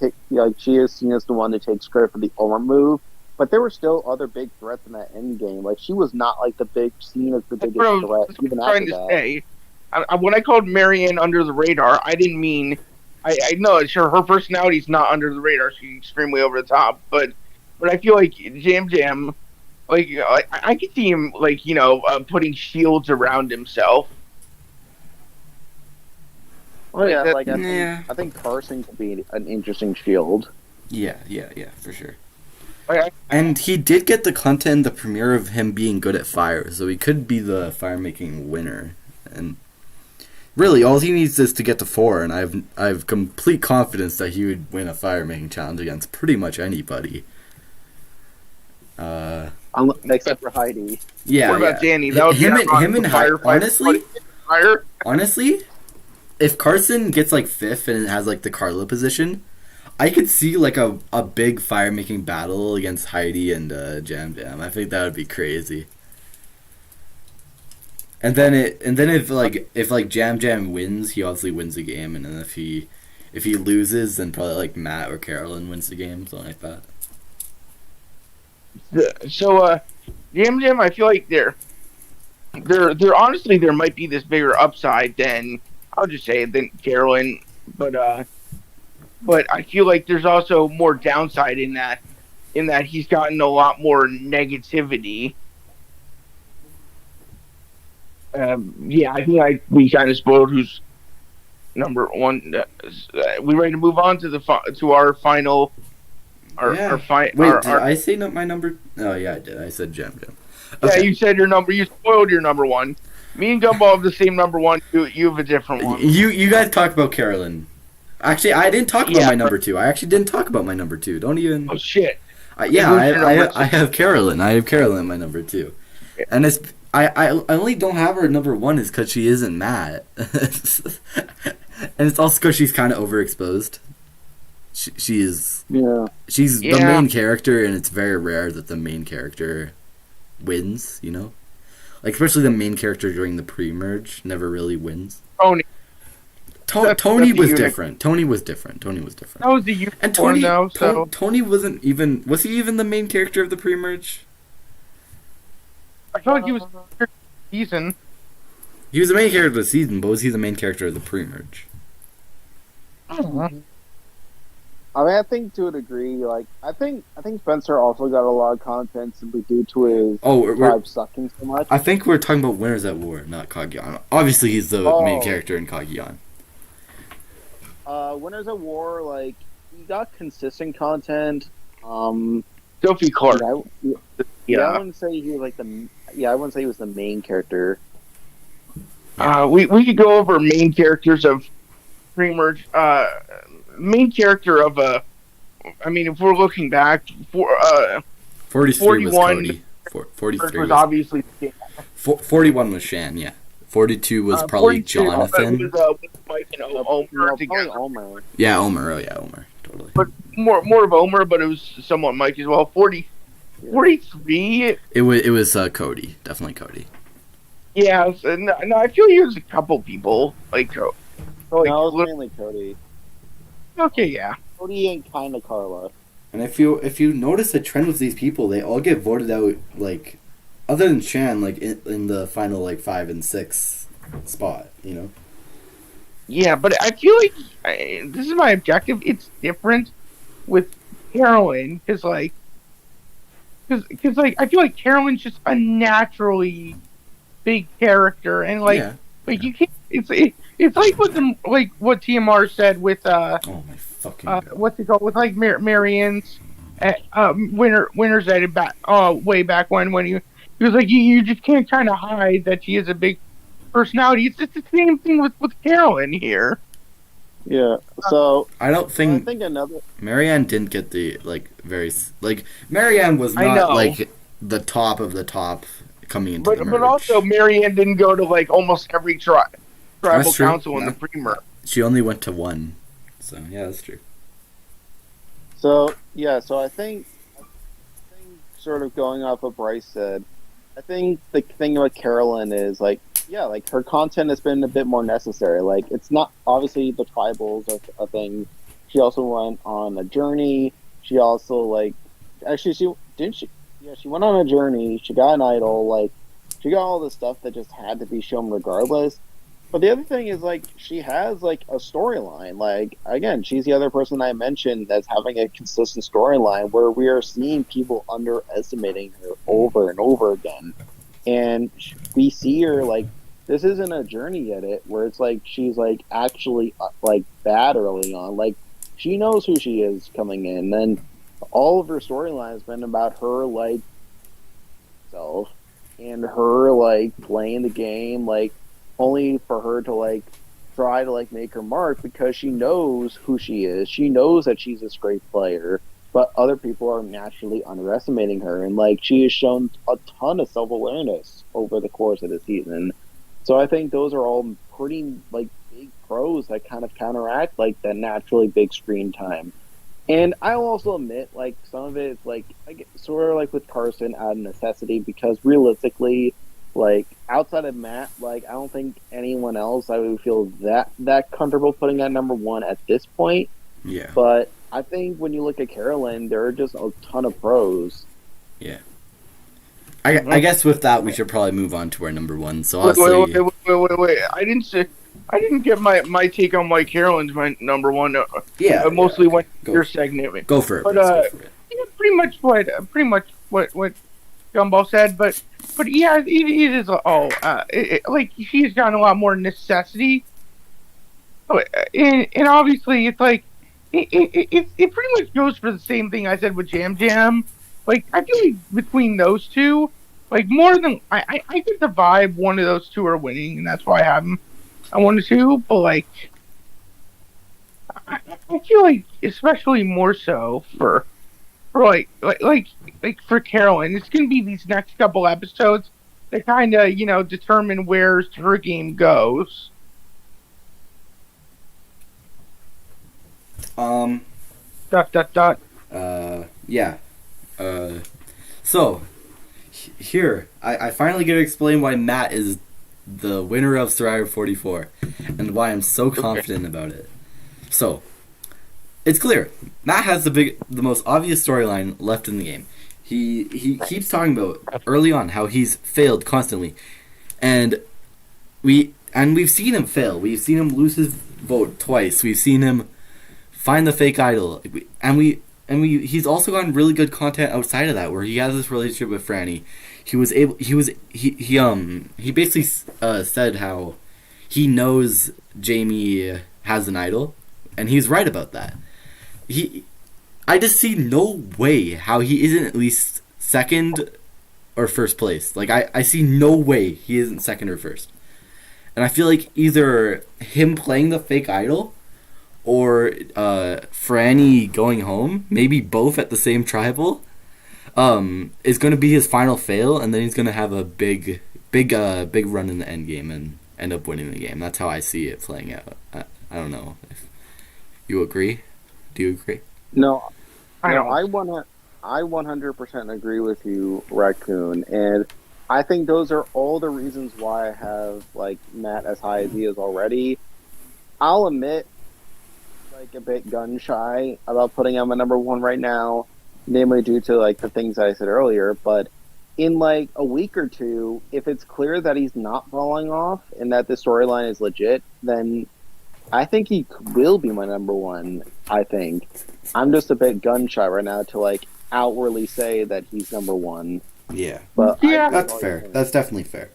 she is seen as the one that takes credit for the Omer move. But there were still other big threats in that end game. Like she was not like seen as the biggest threat even after that. When I called Marianne under the radar, I didn't mean. I know, sure, her personality's not under the radar. She's extremely over the top. But I feel like Jam Jam, like I could see him like putting shields around himself. Well, yeah, I think Carson could be an interesting shield. Yeah, for sure. Okay. And he did get the content in the premiere of him being good at fire, so he could be the fire making winner. And Really, all he needs is to get to 4, and I've complete confidence that he would win a fire making challenge against pretty much anybody. Except for Heidi. Yeah. What about yeah. Danny? That would him be and Heidi. Fire. Honestly, if Carson gets like 5th and has like the Carla position, I could see like a big fire making battle against Heidi and Jam Jam. I think that would be crazy. And then if Jam Jam wins, he obviously wins the game, and then if he loses, then probably like Matt or Carolyn wins the game, something like that. So, Jam Jam, I feel like there honestly there might be this bigger upside than, I'll just say it, than Carolyn, but I feel like there's also more downside in that he's gotten a lot more negativity. Yeah, I think we kind of spoiled who's number 1. We ready to move on to our final? Wait, did I say my number? Oh yeah, I did. I said Jam Jam. Okay. Yeah, you said your number. You spoiled your number 1. Me and Gumball have the same number 1. You have a different one. You guys talked about Carolyn. Actually, I didn't talk about my number 2. I actually didn't talk about my number 2. Don't even. Oh shit. I have Carolyn. I have Carolyn at my number 2, and it's I only don't have her number 1 is because she isn't Matt, and it's also because she's kind of overexposed. She's the main character, and it's very rare that the main character wins. You know, like especially the main character during the pre-merge never really wins. Tony was different. Tony was different. That was the unicorn, and Tony, though. So. Tony wasn't even. Was he even the main character of the pre-merge? I feel like he was the season. He was the main character of the season, but was he the main character of the pre-merge? I don't know. I mean, I think to a degree, like I think Spencer also got a lot of content simply due to his tribe sucking so much. I think we're talking about Winners at War, not Kagyan. Obviously, he's the main character in Kagyan. Winners at War, like he got consistent content. Sophie Clark. I wouldn't say he was like I wouldn't say he was the main character. We could go over main characters of pre-merge. Main character of I mean, if we're looking back, 43 was Cody. 43 was obviously 41 was Shan. Yeah, 42 was probably Jonathan. Was, Mike and Omer together. Omer. Yeah, Omer. Oh yeah, Omer. Totally. But more of Omer, but it was somewhat Mike as well. 43. It was Cody. Definitely Cody. Yeah, no, I feel he was a couple people like. No, it was mainly Cody. Okay, yeah. Cody and kind of Carla. And if you notice a trend with these people, they all get voted out, like, other than Shan, like, in the final, like, 5 and 6 spot, you know? Yeah, but I feel like, this is my objective, it's different with Carolyn, because, like, I feel like Carolyn's just a naturally big character, and, like, you can't, it's like what TMR said with oh my fucking God. What's it called with like Marianne's Winners at back way back when he was like you just can't kind of hide that she is a big personality. It's just the same thing with Carolyn here. Yeah. So I think another Marianne didn't get the Marianne was not like the top of the top coming into the merge. But also Marianne didn't go to like almost every tribal council in the pre-merge. She only went to 1. So yeah, that's true. So I think sort of going off what Bryce said, I think the thing about Carolyn is like her content has been a bit more necessary. Like it's not obviously the tribals are a thing. She also went on a journey. She also she went on a journey. She got an idol. Like she got all this stuff that just had to be shown regardless. But the other thing is, like, she has, like, a storyline. Like, again, she's the other person I mentioned that's having a consistent storyline where we are seeing people underestimating her over and over again. And we see her, like, this isn't a journey yet, where it's, like, she's, like, actually, like, bad early on. Like, she knows who she is coming in. And all of her storyline has been about her, like, self and her, like, playing the game, like, only for her to, like, try to like make her mark because she knows who she is. She knows that she's this great player, but other people are naturally underestimating her, and like she has shown a ton of self-awareness over the course of the season. So I think those are all pretty like big pros that kind of counteract like that naturally big screen time. And I'll also admit, like, some of it is, like, sort of like with Carson out of necessity, because realistically, like, outside of Matt, like, I don't think anyone else I would feel that comfortable putting at number one at this point. Yeah. But I think when you look at Carolyn, there are just a ton of pros. Yeah. I guess with that, we should probably move on to our number one. So Wait, honestly, wait. I didn't get my take on why Carolyn's my number one. Yeah, Mostly went Go. your segment. Go for it. But Bryce, go for it. yeah, pretty much what Gumball said. But yeah, it is all like she's gotten a lot more necessity. And obviously it's like it pretty much goes for the same thing I said with Jam Jam. Like I feel like between those two, like more than I get the vibe one of those two are winning, and that's why I have them. I wanted to, but like I feel like especially more so for like for Carolyn, it's gonna be these next couple episodes that kind of determine where her game goes. Yeah. So, here, I finally get to explain why Matt is the winner of Survivor 44, and why I'm so confident about it. So, it's clear. Matt has the most obvious storyline left in the game. He keeps talking about, early on, how he's failed constantly. And we've seen him fail. We've seen him lose his vote twice. We've seen him find the fake idol. He's also gotten really good content outside of that, where he has this relationship with Franny. He basically said how he knows Jamie has an idol, and he's right about that. I just see no way how he isn't at least second or first place. Like I see no way he isn't second or first. And I feel like either him playing the fake idol or Franny going home, maybe both at the same tribal, is going to be his final fail, and then he's going to have a big run in the end game and end up winning the game. That's how I see it playing out. I don't know if you agree. Do you agree? No, I don't. I 100% agree with you, Raccoon, and I think those are all the reasons why I have like Matt as high as he is already. I'll admit, like a bit gun shy about putting him at number one right now, namely due to like the things I said earlier. But in like a week or two, if it's clear that he's not falling off and that the storyline is legit, then I think he will be my number one. I think I'm just a bit gun shy right now to like outwardly say that he's number one. Yeah, But Yeah. that's fair. That's definitely fair.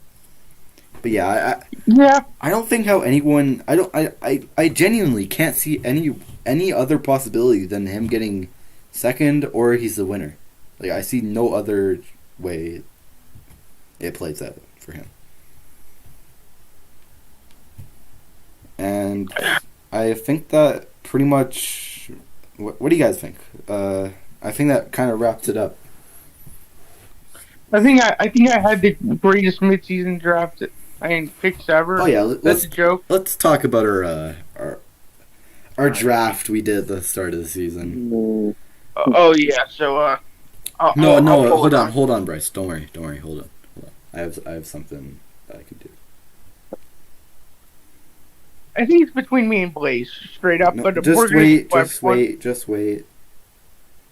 But yeah, Yeah. I don't think how anyone. I genuinely can't see any other possibility than him getting second or he's the winner. Like I see no other way it plays out for him. And I think that pretty much. What do you guys think? I think that kind of wraps it up. I think I had the greatest midseason draft picks ever. Oh yeah, That's a joke. Let's talk about our draft we did at the start of the season. Oh yeah, so I'll pull it Hold on, Bryce. Don't worry, hold on. I have something that I can do. I think it's between me and Blaze, straight up. No, but just we're gonna wait.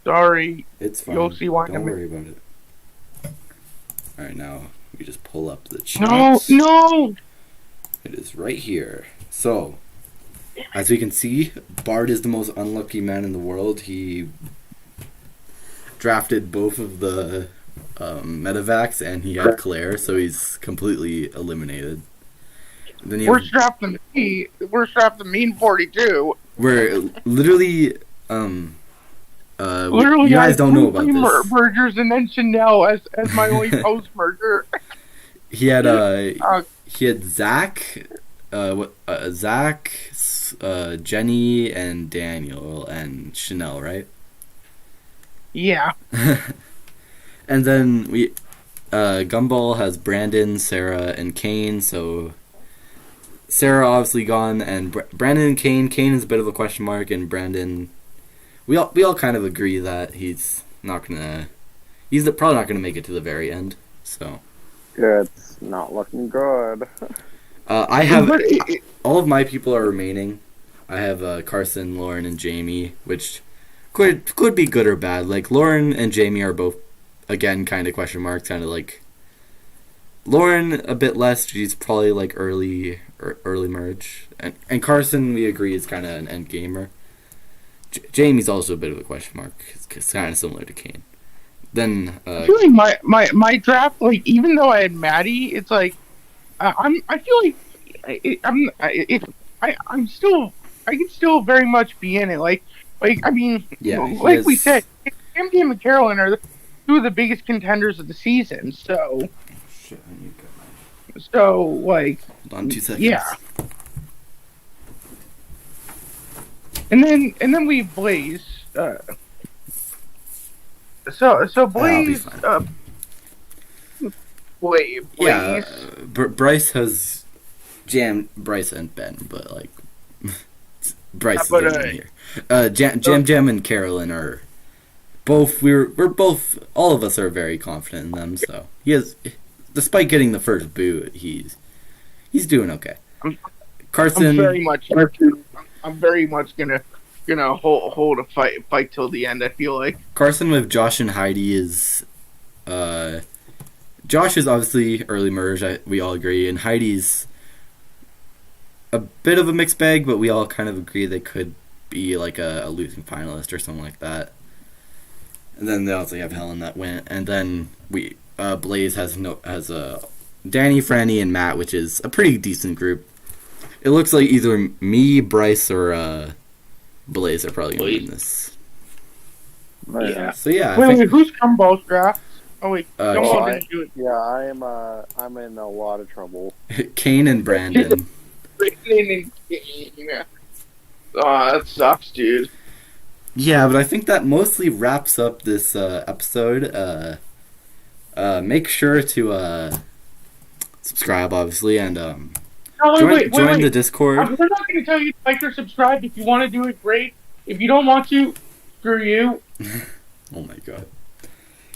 Sorry, It's fine. you'll see why. Don't worry about it. All right, now we just pull up the No, charts. no. It is right here. So, as we can see, Bard is the most unlucky man in the world. He drafted both of the medevacs, and he had Claire, so he's completely eliminated. And then We're strapped to me. We're strapped to mean 42. we're literally Literally, you guys don't know about three this. mergers, and then Chanel as my only post merger. He had he had Zach, Zach, Jenny, and Daniel, and Chanel, right? Yeah. And then Gumball has Brandon, Sarah, and Kane. So Sarah obviously gone, and Brandon and Kane. Kane is a bit of a question mark, and Brandon. We all kind of agree that he's probably not gonna make it to the very end. So It's not looking good. I have all of my people are remaining. I have Carson, Lauren, and Jamie, which could be good or bad. Like Lauren and Jamie are both again kind of question marks, kind of like Lauren a bit less. She's probably like early merge, and Carson we agree is kind of an end gamer. Jamie's also a bit of a question mark. It's kind of similar to Kane. Then I feel like my draft, like even though I had Maddie, it's like I feel like I'm still I can still very much be in it. Like I mean, yeah, like we said, Cam and Carolyn are two of the biggest contenders of the season. So shit, I need to get so like hold on 2 seconds. yeah. And then we have Blaze. So Blaze. Blaze. Yeah, Bryce has jammed Bryce and Ben, but like Bryce is in here. Jam and Carolyn are both. We're both. All of us are very confident in them. So he has, despite getting the first boot, he's doing okay. Carson. I'm very much gonna hold a fight till the end. I feel like Carson with Josh and Heidi is, Josh is obviously early merge. We all agree, and Heidi's a bit of a mixed bag, but we all kind of agree they could be like a losing finalist or something like that. And then they also have Helen that went, and then we Blaze has Danny, Franny, and Matt, which is a pretty decent group. It looks like either me, Bryce, or Blaze are probably going to win this. Yeah. So yeah. Wait, who's Gumball's draft? Oh wait, Gumball didn't do it. Yeah, I'm in a lot of trouble. Kane and Brandon. yeah. Oh, that sucks, dude. Yeah, but I think that mostly wraps up this episode. Make sure to subscribe, obviously, and join the Discord. We're not going to tell you to like or subscribe. If you want to do it, great. If you don't want to, screw you. Oh my god.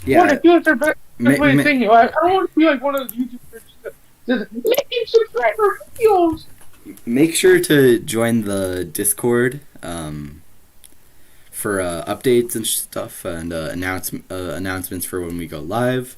Yeah. I feel like they're best way to sing you. I don't want to be like one of those YouTubers that making subscriber videos. Make sure to join the Discord for updates and stuff and announcements for when we go live.